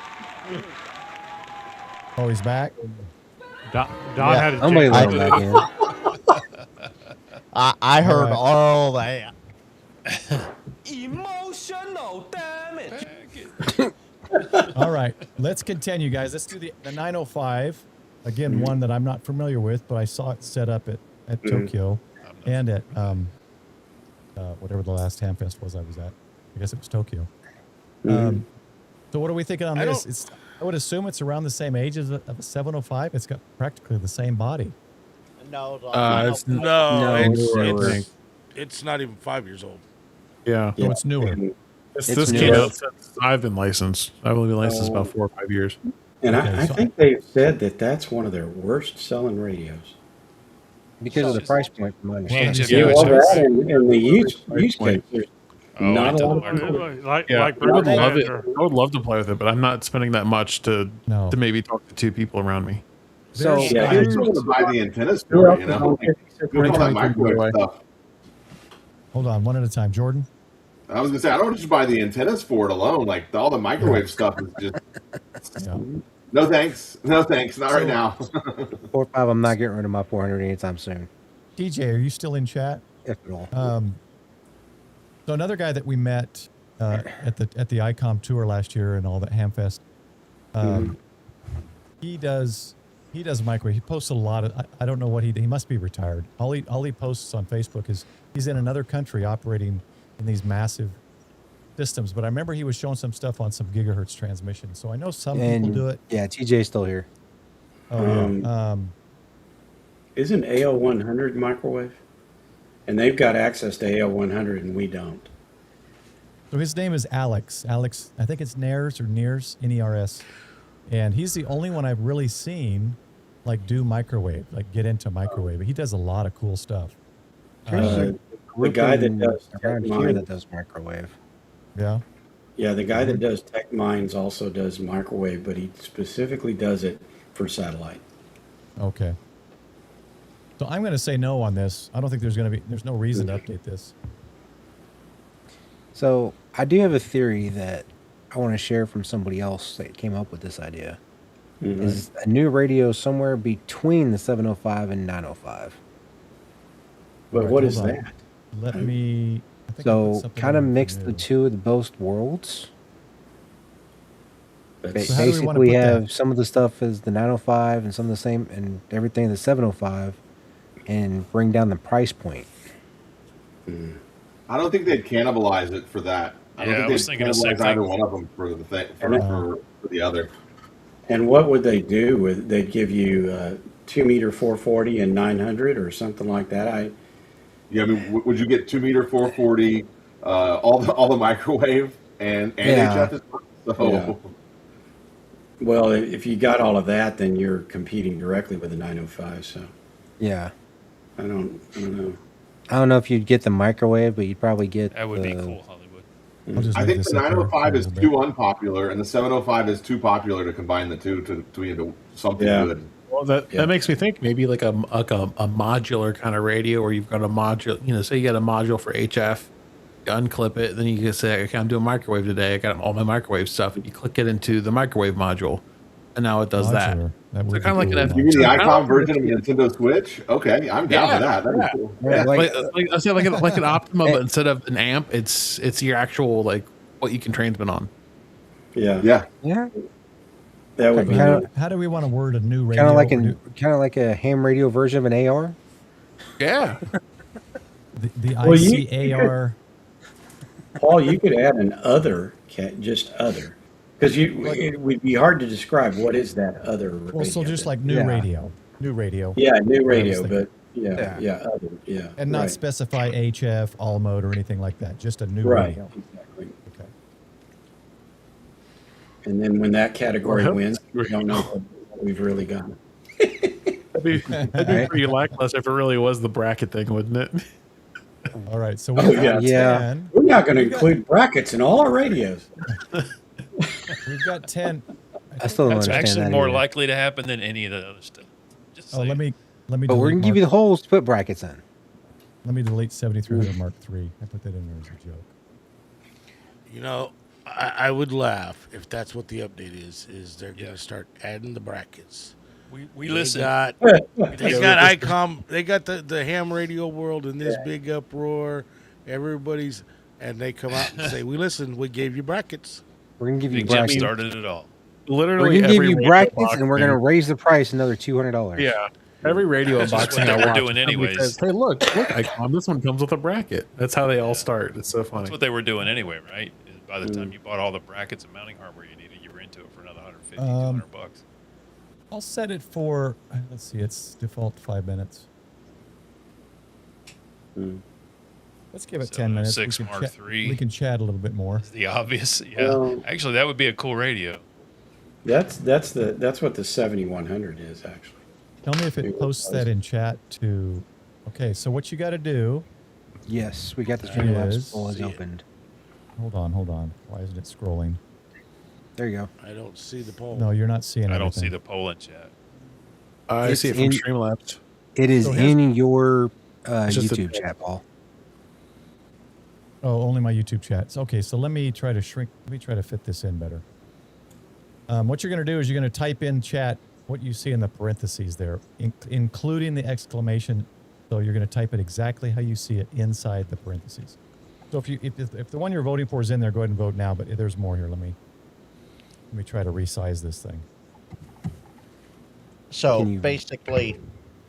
Oh, he's back. Don had a Somebody jingle. let him back in. I heard right. all that. Emotional damage. All right, let's continue, guys. Let's do the 905. Again, one that I'm not familiar with, but I saw it set up at Tokyo and at whatever the last Hamfest was I was at. I guess it was Tokyo. So what are we thinking on this? I would assume it's around the same age as a 705. It's got practically the same body. No, It's not even 5 years old. Yeah. So it's newer. This new. came out since I've been licensed. I've only been licensed about 4 or 5 years. And Okay, I so- think they've said that that's one of their worst selling radios. Because of the price point, from my understanding. Change Yeah, it. Well, Yeah, that and the use case, there's Oh, not it a lot doesn't of work. people. Like Yeah, I would River love it. Band I would love to play with it, but I'm not spending that much to No. maybe talk to 2 people around me. So, There's- Yeah, I here's just want to buy the antennas Who for else it, you is know? on Like, 56 doing all that 2022 microwave anyway. stuff. Hold on, one at a time. Jordan? I was gonna say I don't just buy the antennas for it alone. Like all the microwave stuff is just Yeah. no thanks, not right now. 4.5, I'm not getting rid of my 400 anytime soon, DJ, are you still in chat? if at all. So another guy that we met at the ICOM tour last year and all that Hamfest, he does microwave. He posts a lot of. I don't know what he must be retired. All he posts on Facebook is he's in another country operating in these massive systems. But I remember he was showing some stuff on some gigahertz transmission. So I know some people do it. Yeah, TJ's still here. Oh yeah. Isn't AL100 microwave? And they've got access to AL100 and we don't. So his name is Alex. Alex, I think it's Ners or Nears, N-E-R-S. And he's the only one I've really seen like do microwave, like get into microwave. He does a lot of cool stuff. Chris group guy that does around tech here mine, that does microwave. Yeah. yeah, the guy that does tech mines also does microwave, but he specifically does it for satellite. Okay. So I'm going to say no on this. I don't think there's no reason to update this. So I do have a theory that I want to share from somebody else that came up with this idea. Mhm. Is a new radio somewhere between the 705 and 905. But All right, what hold is on. that? Let me. I think I put So something kind of in for mix the new. two of the both worlds. That's, So how do we wanna Basically put that? have some of the stuff is the 905 and some of the same and everything the 705 and bring down the price point. I don't think they'd cannibalize it for that. I don't Yeah, I think was they'd thinking the same cannibalize either thing. one of them for the thing for the other. and what would they do with? They'd give you 2 meter 440 and 900 or something like that. Yeah, I mean, would you get 2 meter 440, all the microwave and Yeah. HF? So Yeah. Well, if you got all of that, then you're competing directly with the 905. So Yeah. I don't know. I don't know if you'd get the microwave, but you'd probably get That would be the- cool, Hollywood. I'll just I leave think this the up there for a 905 is little too bit. unpopular, and the 705 is too popular to combine the two to into something Yeah. good. Well, that Yeah. that makes me think maybe like a modular kind of radio where you've got a module. You know, say you got a module for HF, you unclip it, then you can say, okay, I'm doing microwave today. I got all my microwave stuff, and you click it into the microwave module, and now it does that. Modular. That would So be kind of like cool. an You mean the kind of ICOM like version of an- the Nintendo Switch? Okay, I'm down Yeah, for that. That'd yeah. be cool. Yeah, like I said, like an Optima, but instead of an amp, it's your actual like what you can transmit on. Yeah. Yeah. yeah, That would be. Kinda- How do we want to word a new radio? kind of like a ham radio version of an AR. Yeah, the Well, you ICAR. Paul, you could add an other, just other, because it would be hard to describe what is that other. Well, so radio just then? like new Yeah. radio. New radio. Yeah, new radio, thinking. but yeah, other, yeah, And not right. specify HF, all mode, or anything like that. Just a new Right, radio. exactly. Okay. And then when that category Well, wins, we don't know what we've really got. that'd be pretty lackluster if it really was the bracket thing, wouldn't it? All right. So Oh, we've got yeah. 10. We're not going to include brackets in all our radios. We've got 10. I still don't That's understand actually that more either. likely to happen than any of the other stuff. Just Oh, saying. let me But we're delete gonna give you the holes to put brackets in. Let me delete 7300 Mark III. I put that in there as a joke. You know, I would laugh if that's what the update is they're going to start adding the brackets. we listen. They got ICOM, they got the ham radio world in this big uproar. Everybody's, and they come out and say, we listened, we gave you brackets. We're gonna give you Big Jim brackets. started it all. Literally, We're gonna give every you radio brackets, box and we're gonna thing- raise the price another $200. Yeah, every radio That's just box what thing I they were watch, doing somebody anyways. says, hey, look, Icon, this one comes with a bracket. That's how they all start. It's so funny. That's what they were doing anyway, right? By the time you bought all the brackets and mounting hardware you needed, you were into it for another 150, 200 bucks. I'll set it for, let's see, it's default 5 minutes. Let's give it 10 minutes. 706 Mark III. We can chat a little bit more. The obvious, yeah. Well- Actually, that would be a cool radio. That's what the 7100 is actually. Tell me if it posts that in chat to. Okay, so what you got to do. Yes, we got the Yes. Streamlabs poll is opened. Hold on. Why isn't it scrolling? There you go. I don't see the poll. No, you're not seeing it. I don't see the poll in chat. I It's see it from in- Streamlabs. It is So here's- in your It's just a- YouTube chat, Paul. Oh, only my YouTube chats. Okay, so let me try to fit this in better. What you're going to do is you're going to type in chat what you see in the parentheses there, including the exclamation. So you're going to type it exactly how you see it inside the parentheses. So if the one you're voting for is in there, go ahead and vote now. But there's more here. Let me try to resize this thing. So Can you- basically,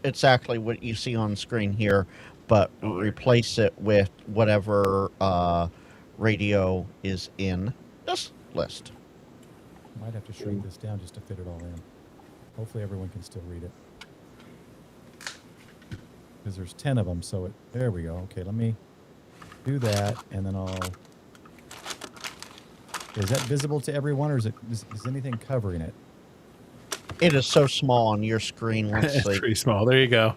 exactly what you see on screen here, but replace it with whatever radio is in this list. Might have to shrink this down just to fit it all in. Hopefully everyone can still read it. Because there's 10 of them, so there we go. Okay, let me do that, and then I'll... Is that visible to everyone, or is anything covering it? It is so small on your screen. Let's It's see. pretty small. There you go.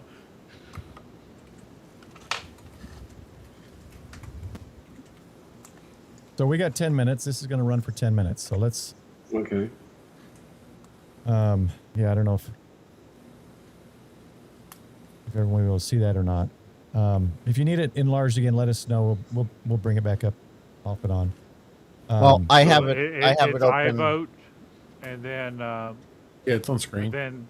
So we got 10 minutes. This is going to run for 10 minutes. So let's. Okay. Yeah, I don't know if everyone will see that or not. If you need it enlarged again, let us know. We'll bring it back up, off and on. Well, I have So it. I have it it's open. iVote, and then Yeah, it's on screen. then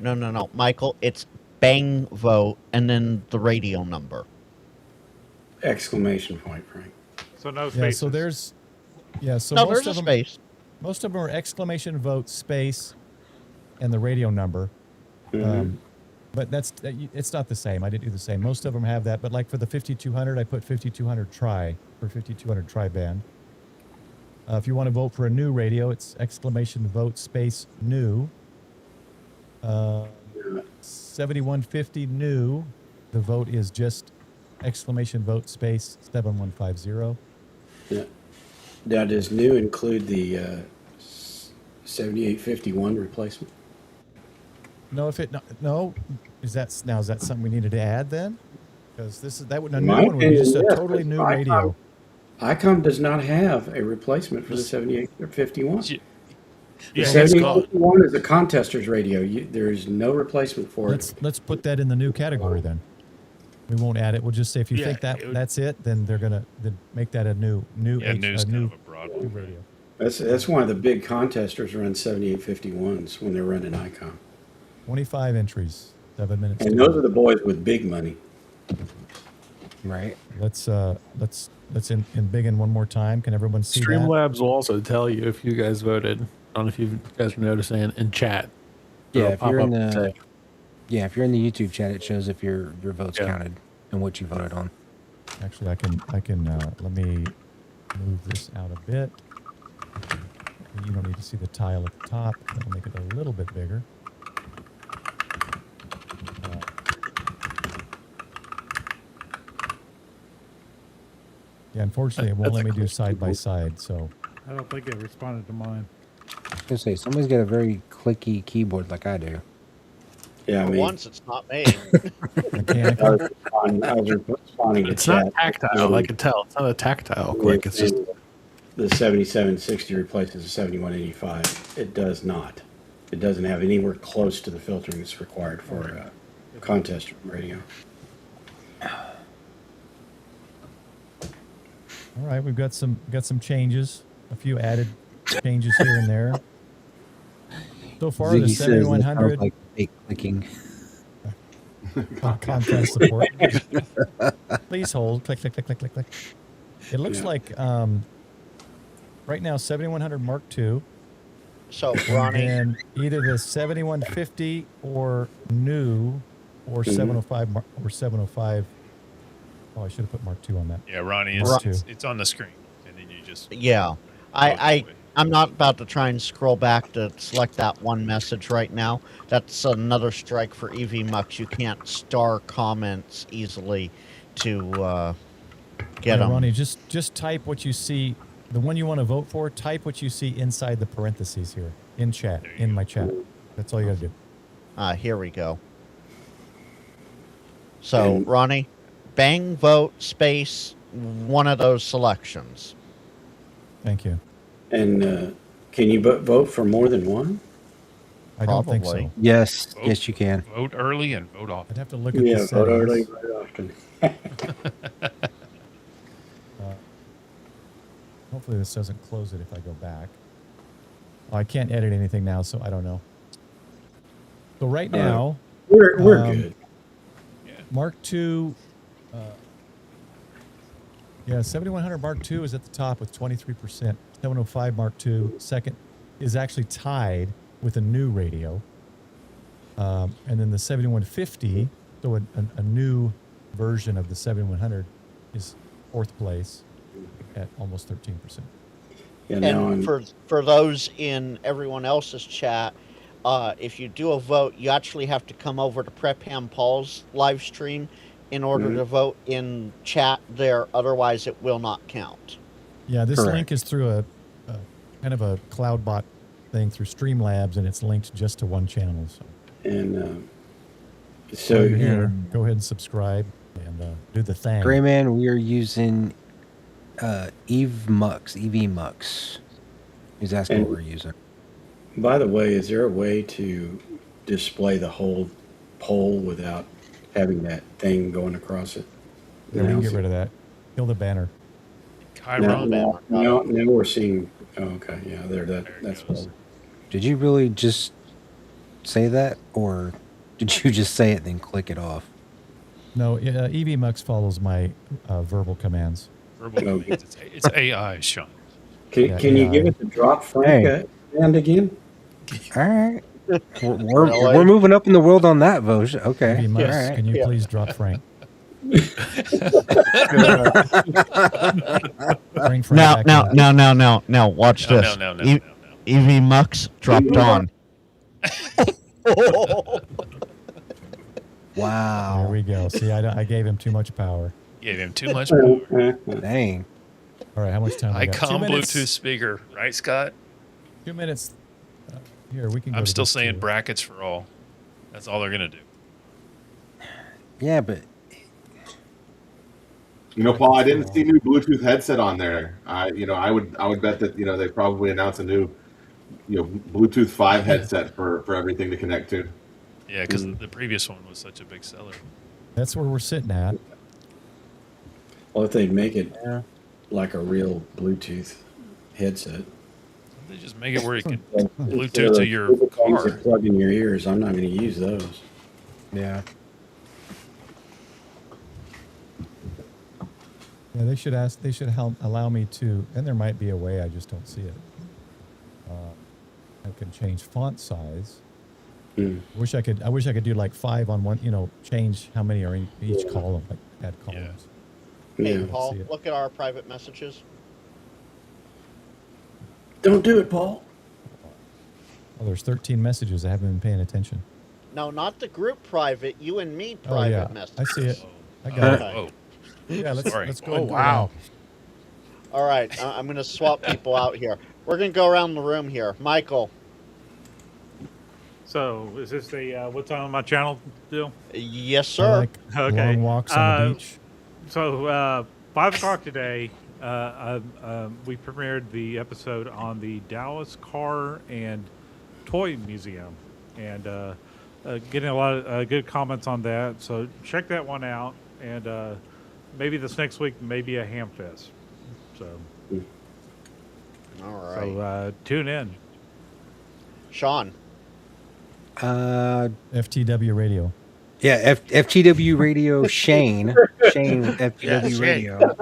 No, Michael. It's bang vote, and then the radio number. Exclamation point, Frank. so no Yeah, spaces. so there's. Yeah, so No, most there's a of them. space. Most of them are exclamation vote space, and the radio number. But it's not the same. I didn't do the same. Most of them have that, but like for the 5200, I put 5200 try for 5200 tri band. If you want to vote for a new radio, it's exclamation vote space new. 7150 new. The vote is just exclamation vote space 7150. Yeah. Now, does new include the 7851 replacement? No, is that something we needed to add then? Because that would a new My one would be just a opinion, yes, totally but new radio. ICOM does not have a replacement for the 7851. The Yeah, 7851 is a contester's radio. There is no replacement for it. Let's put that in the new category then. We won't add it. We'll just say if you think that's it, then they're gonna make that a new New's new kind of a broad one. radio. That's one of the big contesters run 7851s when they're running ICOM. 25 entries, 7 minutes. And to those go. are the boys with big money. Right. Let's in big in one more time. Can everyone see that? Streamlabs will also tell you if you guys voted. I don't know if you guys are noticing in chat. Yeah, It'll if pop you're in up and the say, if you're in the YouTube chat, it shows if your votes counted and what you voted on. Actually, I can let me move this out a bit. You don't need to see the tile at the top. That'll make it a little bit bigger. Yeah, unfortunately, it won't let me do side by side. So I don't think it responded to mine. I was gonna say somebody's got a very clicky keyboard like I do. Yeah, I For mean, once, it's not me. mechanical. I was responding to it's not chat. tactile. I can tell. It's not a tactile click. It's just The 7760 replaces the 7185. It does not. It doesn't have anywhere close to the filtering that's required for a contest radio. All right, we've got some changes, a few added changes here and there. So far, the Ziggy says that sounds 7100 like fake clicking. contrast support. Please hold. Click, click, click, click, click, click. It looks like right now 7100 Mark II. So, Ronnie, And either the 7150 or new or 705 or 705. Oh, I should have put Mark II on that. Yeah, Ronnie, Mark it's on the screen, and then you just yeah, I'm not about to try and scroll back to select that one message right now. That's another strike for EVMux. You can't star comments easily to get them. Ronnie, just type what you see. The one you want to vote for, type what you see inside the parentheses here in chat, in my chat. That's all you got to do. Here we go. So, Ronnie, bang vote space one of those selections. Thank you. And can you vote for more than one? I don't think Probably. so. Yes, Vote. yes, you can. vote early and vote often. I'd have to look at the Yeah, settings. vote early, vote often. Hopefully this doesn't close it if I go back. Oh, I can't edit anything now, so I don't know. So right now, We're good. Mark II, 7100 Mark II is at the top with 23%. 705 Mark II, second, is actually tied with a new radio. And then the 7150, so a new version of the 7100, is fourth place at almost 13%. Yeah, now And for those in everyone else's chat, if you do a vote, you actually have to come over to Prep Ham Paul's live stream in order to vote in chat there. Otherwise, it will not count. Yeah, this Correct. link is through a kind of a cloud bot thing through Streamlabs, and it's linked just to one channel. So, and while so you're here, go ahead and subscribe and do the thing. Gray Man, we are using EV Mux. He's asking what we're using. By the way, is there a way to display the whole pole without having that thing going across it? Yeah, we can get rid of that. Kill the banner. Chiron. Now we're seeing. Oh, okay, yeah, that's better. Did you really just say that, or did you just say it then click it off? No, EV Mux follows my verbal commands. Verbal commands. It's AI, Sean. Can you give it the drop Frank command again? All right. We're moving up in the world on that, Voj. Okay. EV Mux, All right. can you please drop Frank? Bring Frank back Now, watch this. No. EV Mux dropped on. Wow. There we go. See, I gave him too much power. Gave him too much power. Dang. All right, how much time? ICOM Bluetooth speaker, right, Scott? 2 minutes. Here, we can. I'm still saying brackets for all. That's all they're gonna do. Yeah, but Paul, I didn't see new Bluetooth headset on there. I would bet that they probably announce a new Bluetooth 5 headset for everything to connect to. Yeah, because the previous one was such a big seller. That's where we're sitting at. Well, if they'd make it like a real Bluetooth headset. They just make it where you can Bluetooth to your car. That plug in your ears. I'm not going to use those. yeah. Yeah, they should allow me to, and there might be a way, I just don't see it. I can change font size. I wish I could do like 5 on one, change how many are in each column, like add columns. Hey, Yeah. Paul, look at our private messages. Don't do it, Paul. Oh, there's 13 messages. I haven't been paying attention. No, not the group private. You and me private messages. I see it. I got it. Oh, Yeah, let's go. Oh, and go wow. around. All right, I'm going to swap people out here. We're going to go around the room here. Michael. So, is this the what's on my channel deal? Yes, I sir. like Okay. long walks on the beach. So, 5 o'clock today, we premiered the episode on the Dallas Car and Toy Museum, and getting a lot of good comments on that. So check that one out, and maybe this next week, maybe a ham fest. So, All right. so tune in. Sean. FTW Radio. Yeah, FTW Radio Shane with FTW Shane. Radio.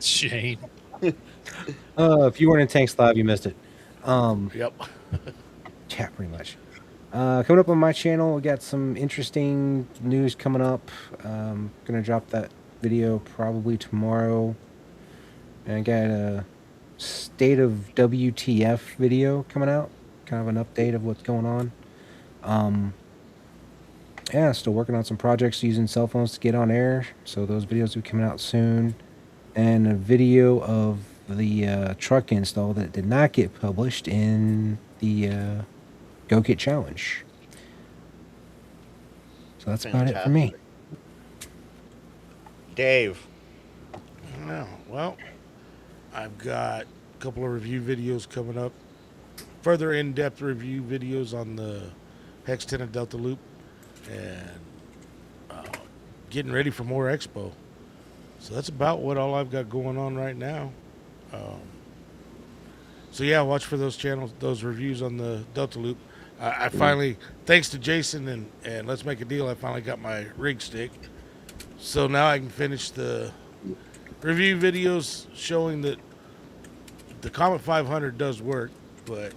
Shane. If you weren't in Tanks Live, you missed it. Yep. Yeah, pretty much. Coming up on my channel, we got some interesting news coming up. Gonna drop that video probably tomorrow. And I got a state of WTF video coming out, kind of an update of what's going on. Yeah, still working on some projects using cell phones to get on air, so those videos will be coming out soon. And a video of the truck install that did not get published in the Go Kit Challenge. So that's about it for me. Dave. No, well, I've got a couple of review videos coming up. Further in-depth review videos on the Hex 10 and Delta Loop. And getting ready for more Expo. So that's about what all I've got going on right now. So yeah, watch for those channels, those reviews on the Delta Loop. I finally, thanks to Jason and Let's Make a Deal, I finally got my rig stick. So now I can finish the review videos showing that the Comet 500 does work, but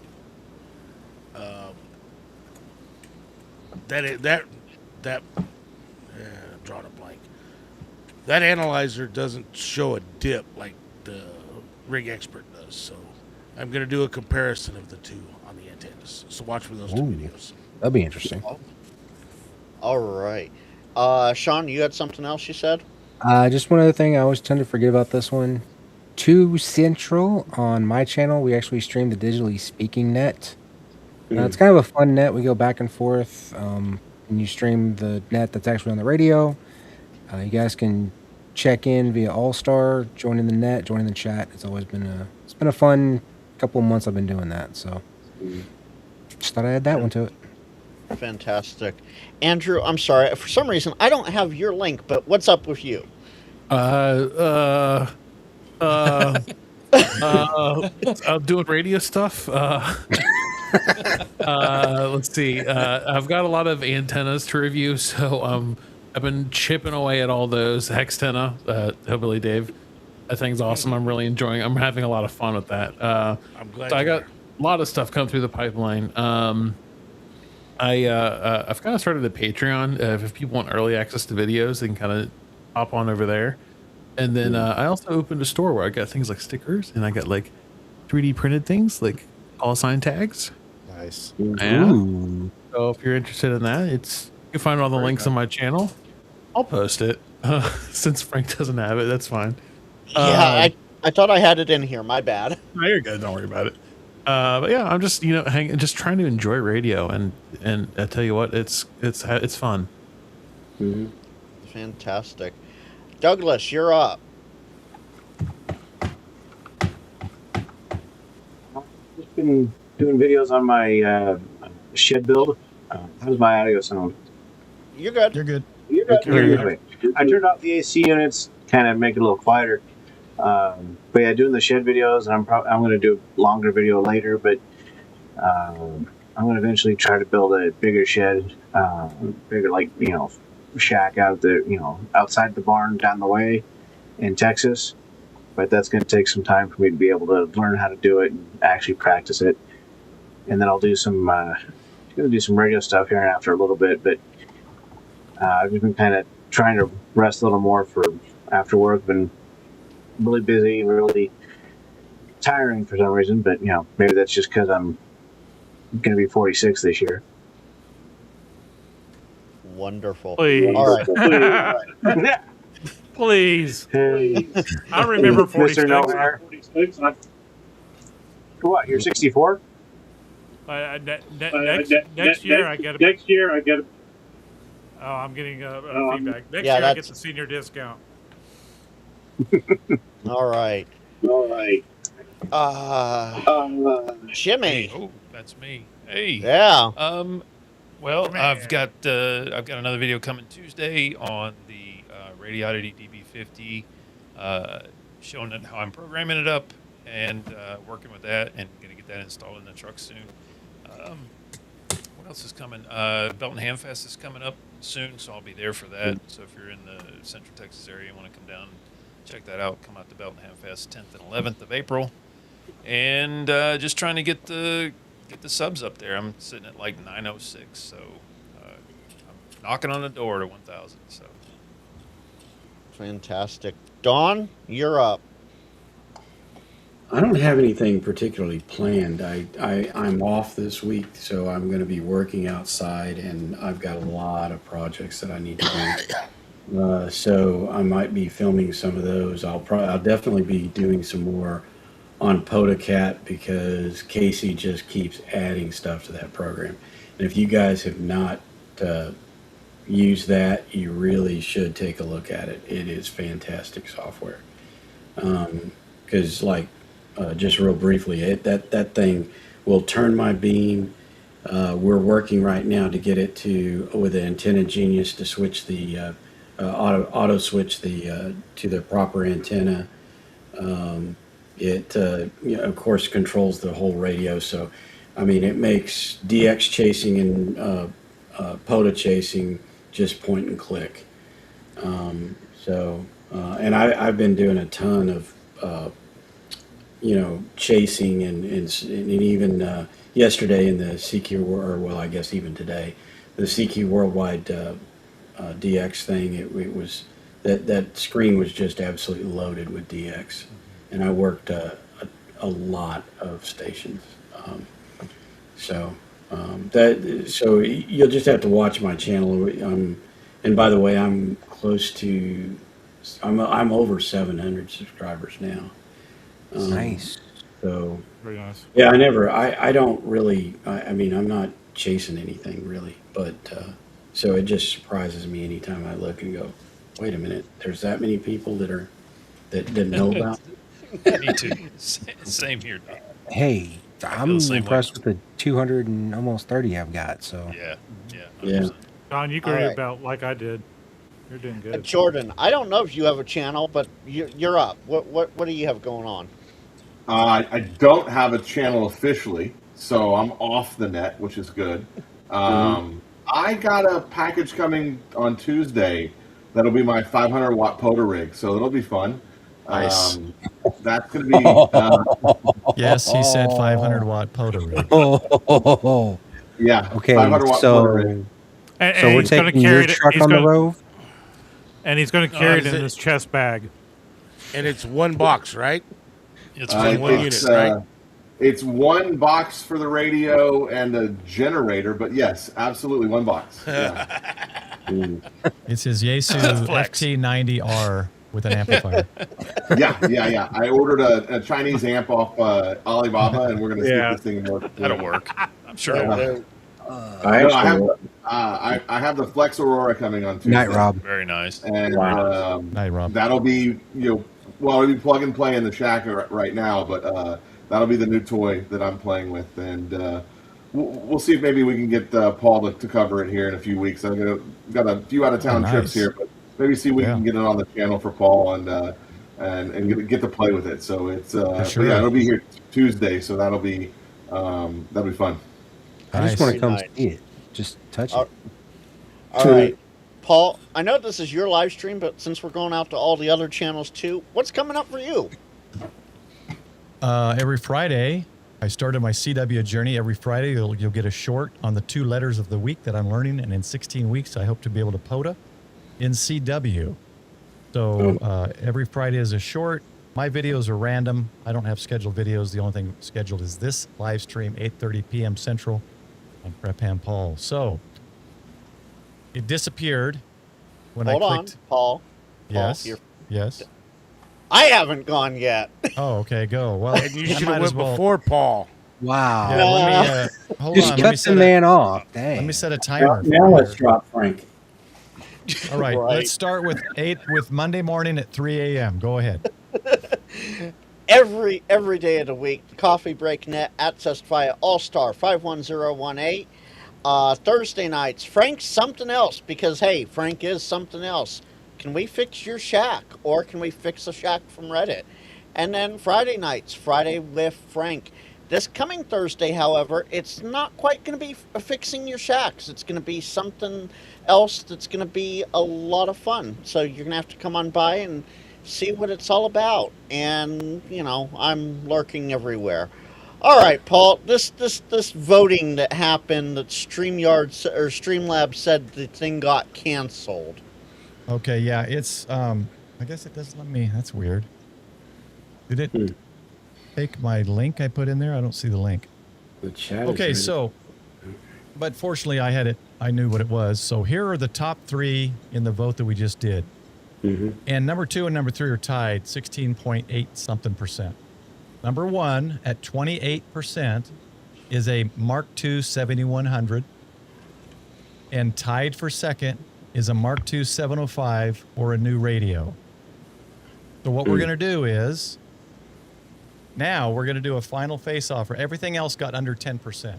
drawing a blank. That analyzer doesn't show a dip like the Rig Expert does. So I'm going to do a comparison of the two on the antennas. So watch for those two videos. That'll be interesting. All right. Sean, you had something else you said? Just one other thing. I always tend to forget about this one. 2 Central on my channel, we actually stream the Digitally Speaking net. It's kind of a fun net. We go back and forth. And you stream the net that's actually on the radio. You guys can check in via All-Star, joining the net, joining the chat. It's always been a fun couple of months I've been doing that. So just thought I'd add that one to it. Fantastic. Andrew, I'm sorry. For some reason, I don't have your link, but what's up with you? I'm doing radio stuff. Let's see. I've got a lot of antennas to review, so I've been chipping away at all those. Hextenna, Hillbilly Dave. That thing's awesome. I'm really enjoying it. I'm having a lot of fun with that. I'm glad. So I got a lot of stuff come through the pipeline. I've kind of started a Patreon. If people want early access to videos, they can kind of hop on over there. And then I also opened a store where I got things like stickers, and I got like 3D printed things like call sign tags. Nice. Yeah. So if you're interested in that, you can find all the links on my channel. I'll post it since Frank doesn't have it. That's fine. Yeah, I thought I had it in here. My bad. No, you're good. Don't worry about it. But yeah, I'm just just trying to enjoy radio, and I tell you what, it's fun. Mm-hmm. Fantastic. Douglas, you're up. Just been doing videos on my shed build. How's my audio sound? You're good. You're good. You're good. Anyway, I turned off the AC units, kind of make it a little quieter. But yeah, doing the shed videos, and I'm going to do a longer video later, but I'm going to eventually try to build a bigger shed, bigger, like, shack out there, outside the barn down the way in Texas. But that's going to take some time for me to be able to learn how to do it and actually practice it. And then I'll do some, going to do some radio stuff here and after a little bit, but I've just been kind of trying to rest a little more for after work. Been really busy, really tiring for some reason, but maybe that's just because I'm going to be 46 this year. Wonderful. Please. All right. Please. Hey. I remember 46. Mr. Nowhere. What? You're 64? Next year I get. Next year I get. Oh, I'm getting feedback. Next yeah, year I get the senior discount. All right. Jimmy. Oh, that's me. Hey. Yeah. Well, I've got another video coming Tuesday on the Radioddity DB50, showing it how I'm programming it up and working with that, and gonna get that installed in the truck soon. What else is coming? Belton Hamfest is coming up soon, so I'll be there for that. So if you're in the Central Texas area and want to come down, check that out. Come out to Belton Hamfest 10th and 11th of April, and just trying to get the subs up there. I'm sitting at like 906, so I'm knocking on the door to 1,000. So fantastic. Dawn, you're up. I don't have anything particularly planned. I'm off this week, so I'm going to be working outside, and I've got a lot of projects that I need to do. So I might be filming some of those. I'll definitely be doing some more on PodaCat, because Casey just keeps adding stuff to that program. And if you guys have not used that, you really should take a look at it. It is fantastic software. Because just real briefly, that thing will turn my beam. We're working right now to get it with the Antenna Genius to switch the auto switch to the proper antenna. It of course controls the whole radio. So, I mean, it makes DX chasing and POTA chasing just point and click. And I've been doing a ton of chasing and even yesterday in the CQ, or well, I guess even today, the CQ Worldwide DX thing. It was that screen was just absolutely loaded with DX, and I worked a lot of stations. So you'll just have to watch my channel. And by the way, I'm over 700 subscribers now. Nice. So Very nice. yeah, I don't really, I mean, I'm not chasing anything really, but so it just surprises me anytime I look and go, Wait a minute. There's that many people that know about it? Me too. Same here. Doc. Hey, I'm the same impressed way. with the 200 and almost 30 I've got. So Yeah. Yeah. 100%. Don, you can All read right. about like I did. You're doing good. Jordan, I don't know if you have a channel, but you're up. What do you have going on? I don't have a channel officially, so I'm off the net, which is good. I got a package coming on Tuesday that'll be my 500 watt POTA rig, so it'll be fun. Nice. That's going to be Yes, he said 500 watt POTA rig. yeah. Okay, 500 watt POTA rig. so And we're he's gonna taking carry your it. truck He's on the gonna, road. and he's going to carry it is in it- his chest bag. And it's one box, right? It's Uh, one It's, unit, right? It's one box for the radio and a generator, but yes, absolutely one box. Yeah. It's his Yaesu Flex. FT90R with an amplifier. yeah. I ordered a Chinese amp off Alibaba, and we're going to see Yeah. if this thing works. That'll work. I'm sure it'll work. I I have the Flex Aurora coming on Tuesday. Night, Rob. Very nice. And Night, Rob. that'll be, it'll be plug and play in the shack right now, but that'll be the new toy that I'm playing with. And we'll see if maybe we can get Paul to cover it here in a few weeks. I've got a few out of town Oh, trips nice. here, but maybe see if we Yeah. can get it on the channel for Paul and get to play with it. So it's sure. yeah, it'll be here Tuesday, so that'll be fun. I just want to come Nice. see it. Just touch it. All right. Paul, I know this is your live stream, but since we're going out to all the other channels too, what's coming up for you? Every Friday, I started my CW journey. Every Friday, you'll get a short on the 2 letters of the week that I'm learning, and in 16 weeks, I hope to be able to POTA in CW. So every Friday is a short. My videos are random. I don't have scheduled videos. The only thing scheduled is this live stream, 8:30 p.m. Central on Prep Ham Paul. So it disappeared when Hold I on, clicked. Paul. Yes. you're- Yes. I haven't gone yet. Oh, okay. Go. Well, And you I should might have as went well. before Paul. Wow. Yeah, let me hold Just on. Let me cut the set man off. Let Dang. me set a timer. Now for let's here. drop Frank. All right, Right. let's start with Monday morning at 3 a.m. Go ahead. Every day of the week, Coffee Break Net at Testify All Star 51018. Thursday nights, Frank's something else because hey, Frank is something else. Can we fix your shack, or can we fix a shack from Reddit? And then Friday nights, Friday with Frank. This coming Thursday, however, it's not quite going to be fixing your shacks. It's going to be something else that's going to be a lot of fun. So you're going to have to come on by and see what it's all about. And, I'm lurking everywhere. All right, Paul, this voting that happened that Streamlabs said the thing got canceled. Okay, yeah, it's I guess it doesn't let me. That's weird. Did it take my link I put in there? I don't see the link. The chat. Okay, is so but fortunately I had it. I knew what it was. So here are the top 3 in the vote that we just did. And number 2 and number 3 are tied, 16.8 something percent. Number 1 at 28% is a Mark II 7100, and tied for second is a Mark II 705 or a new radio. So what we're going to do is now we're going to do a final face-off. Everything else got under 10%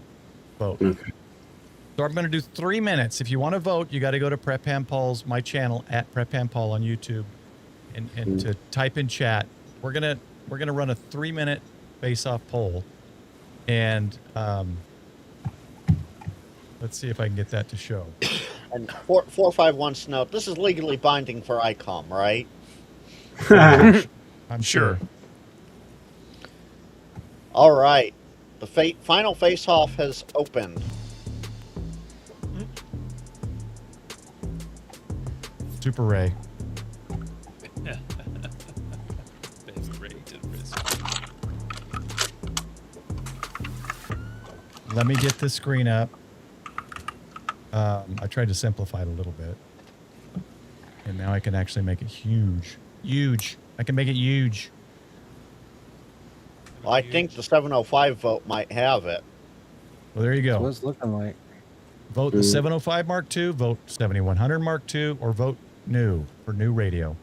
vote. So I'm going to do 3 minutes. If you want to vote, you got to go to Prep Ham Paul's, my channel at Prep Ham Paul on YouTube, and to type in chat. We're gonna run a 3-minute face-off poll, and let's see if I can get that to show. And 451 note, this is legally binding for ICOM, right? I'm sure. All right. The final face-off has opened. Super Ray. Let me get the screen up. I tried to simplify it a little bit. And now I can actually make it huge. Huge. I can make it huge. Well, I think the 705 vote might have it. Well, there you That's go. what it's looking like. Vote the 705 Mark II, vote 7100 Mark II, or vote new for new radio.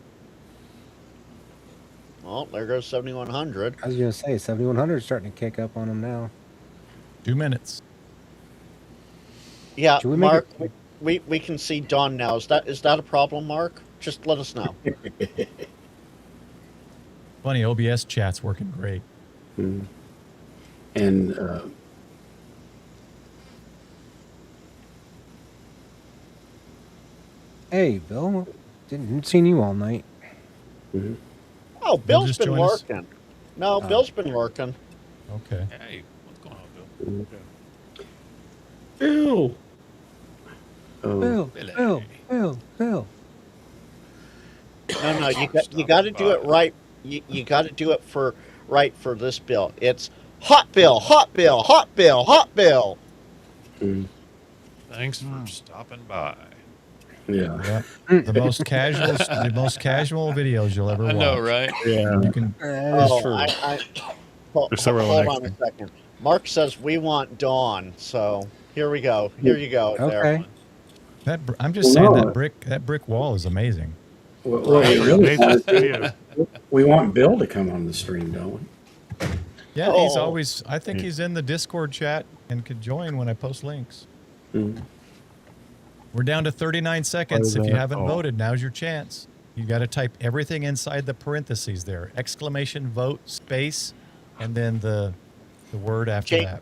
Well, there goes 7100. I was gonna say 7100 is starting to kick up on them now. 2 minutes. Yeah, Should we make Mark, it- we can see Dawn now. Is that a problem, Mark? Just let us know. Funny, OBS chat's working great. And Hey, Bill, didn't seen you all night. Oh, Bill's just been join us? working. No, Bill's been working. Okay. Hey, what's going on, Bill? Bill. Oh, Bill. No, you got to do it right. You got to do it for this bill. It's hot bill, hot bill, hot bill, hot bill. Thanks for stopping by. yeah. The most casual videos you'll ever watch. I know, right? Yeah. You can. Hold There's several on next a second. Mark says we want Dawn, so here we go. Here you go. Okay. There. I'm just saying that brick wall is amazing. Well, we really Amazing studio. we want Bill to come on the stream, don't we? Yeah, he's Oh. always. I think he's in the Discord chat and could join when I post links. We're down to 39 seconds. If you haven't voted, now's your chance. You got to type everything inside the parentheses there. Exclamation vote space, and then the word after that.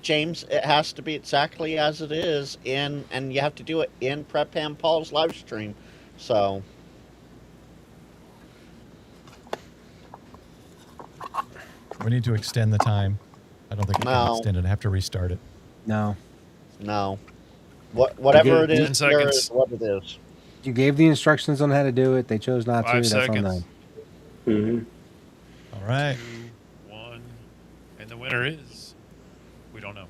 James, it has to be exactly as it is and you have to do it in Prep Ham Paul's live stream. So We need to extend the time. I don't think we can No. extend it. I have to restart it. No. Whatever it Okay, is, 10 there seconds. is what it is. You gave the instructions on how to do it. They chose not 5 to. That's on seconds. them. All right. 2, 1, and the winner is. We don't know.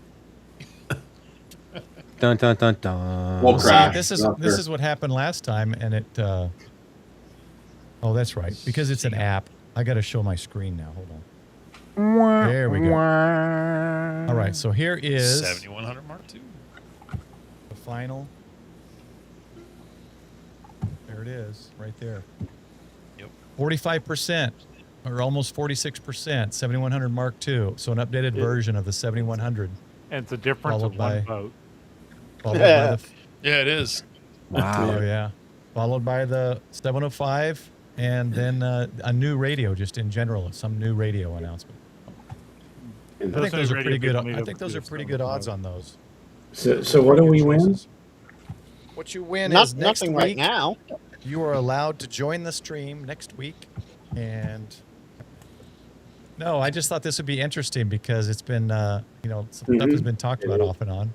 Dun dun dun dun. We'll See, crash. this is Not this sure. is what happened last time, and it. Oh, that's right. Because it's an app. I got to show my screen now. Hold on. There we go. All right. So here is 7100 Mark II. the final. There it is, right there. Yep. 45%, or almost 46%. 7100 Mark II. So an updated version of the 7100. And it's a difference Followed of by- one vote. Followed by the. Yeah, it is. Wow. Oh yeah. Followed by the 705, and then a new radio, just in general, some new radio announcement. I think those are pretty good. I think those are pretty good odds on those. So what do we win? What you win is next Nothing week. right now. You are allowed to join the stream next week, and no, I just thought this would be interesting because it's been, some stuff has been talked about off and on,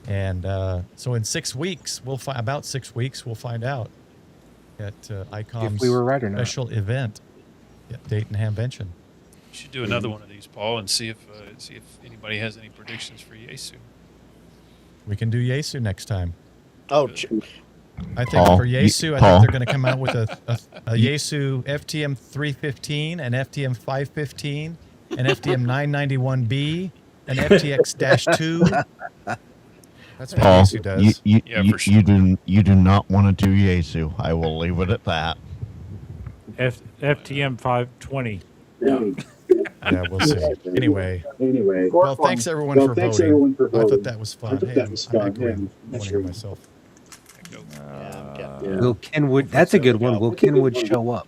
and so in 6 weeks, about 6 weeks, we'll find out at ICOM's If we were right or not. special event at Dayton Hamvention. You should do another one of these, Paul, and see if anybody has any predictions for Yesu. We can do Yesu next time. Oh, I think for Yesu, I think they're going to come out with a Yesu FTM 315, an FTM 515, an FTM 991B, an FTX-2. That's what Paul, Yesu does. you do not want to do Yesu. I will leave it at that. FTM 520. Yeah, we'll see. Anyway, well, thanks everyone for voting. I thought that was fun. Hey, I'm echoing. I want to hear myself. Will Kenwood? That's a good one. Will Kenwood show up?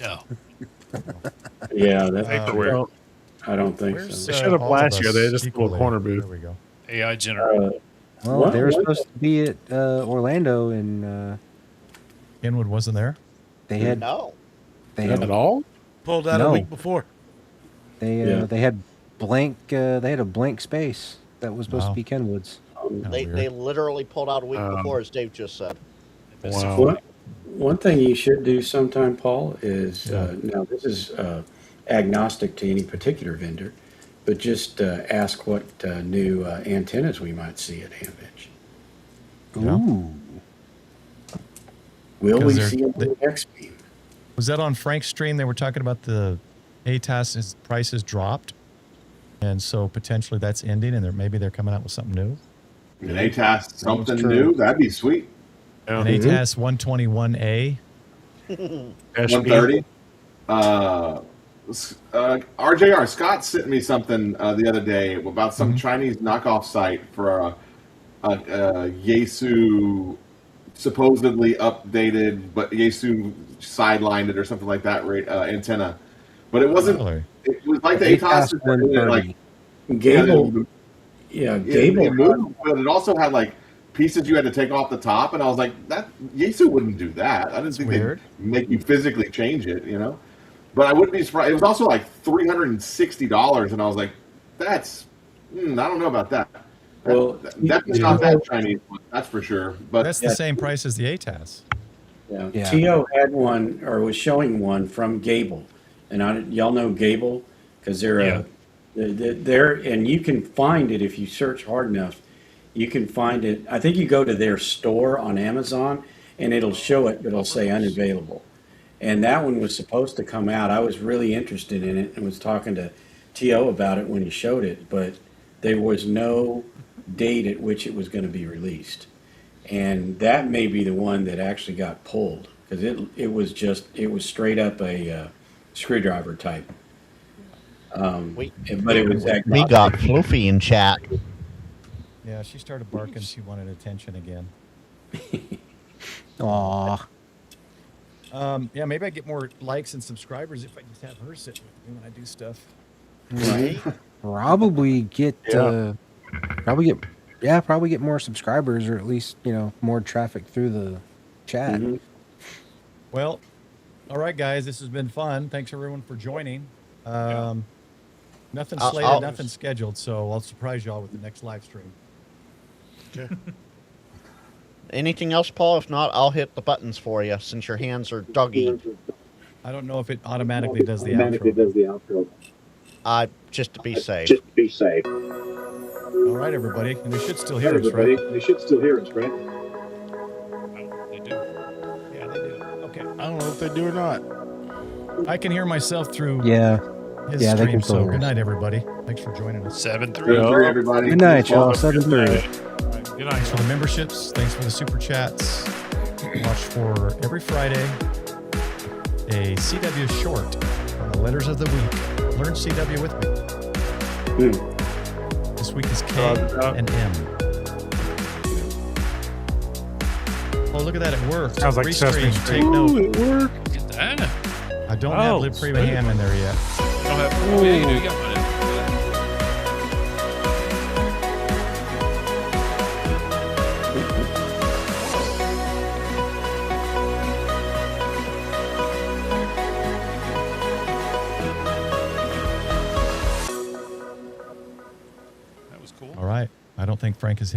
No. Yeah, Paperwork. I don't think Where's, so. They showed up all last of year. us They just pulled a equally? corner booth. There we go. AI generated. Well, they were supposed to be at Orlando, and Inwood wasn't there? they had At all? Pulled out No. a week before. they had a blank space that was supposed to be Kenwood's. They literally pulled out a week before, as Dave just said. Wow. One thing you should do sometime, Paul, is now this is agnostic to any particular vendor, but just ask what new antennas we might see at Hamvention. Ooh. Will we Because see a new X-beam? Was that on Frank's stream? They were talking about the ATAS prices dropped, and so potentially that's ending, and maybe they're coming out with something new. An ATAS something true. new? That'd be sweet. An ATAS 121A. 130. RJR Scott sent me something the other day about some Chinese knockoff site for a Yaesu supposedly updated, but Yaesu sidelined it or something like that antenna. But it wasn't. Really? It was like the ATAS 130. Gable. Yeah, Gable. It moved, but it also had like pieces you had to take off the top, and I was like, that Yaesu wouldn't do that. I didn't think they'd make you physically change it, you know. But I wouldn't be surprised. It was also like $360, and I was like, that's I don't know about that. Well, definitely not that Chinese one, that's for sure. But that's the same price as the ATAS. Yeah. Tio had one, or was showing one from Gable, and y'all know Gable because they're and you can find it if you search hard enough. You can find it. I think you go to their store on Amazon, and it'll show it, but it'll say unavailable. And that one was supposed to come out. I was really interested in it and was talking to T.O. about it when he showed it, but there was no date at which it was going to be released. And that may be the one that actually got pulled because it was straight up a screwdriver type. But it was we got Fluffy in chat. Yeah, she started barking. She wanted attention again. Aw. Yeah, maybe I get more likes and subscribers if I just have her sit with me when I do stuff. Right? Probably get more subscribers, or at least more traffic through the chat. Well, all right, guys, this has been fun. Thanks everyone for joining. Nothing slated, nothing scheduled, so I'll surprise y'all with the next live stream. Okay. Anything else, Paul? If not, I'll hit the buttons for you since your hands are doggy. I don't know if it automatically does the outro. Just to be safe. All right, everybody. And they should still hear us, right? They do. Yeah, they do. Okay. I don't know if they do or not. I can hear myself through his they stream, can still so hear good us. night, everybody. Thanks for joining us. 7-3, everybody. Good night, y'all. 7-3. Good night. Thanks for the memberships. Thanks for the super chats. Watch for every Friday a CW short on the letters of the week. Learn CW with me. This week is K and M. Oh, look at that. It works. Sounds like Sesame Restream. Street. Take note. It worked. Look at that. I don't have Live Prima Ham in there yet. You don't have. Oh, yeah, you do. You got one in. That was cool. All right. I don't think Frank is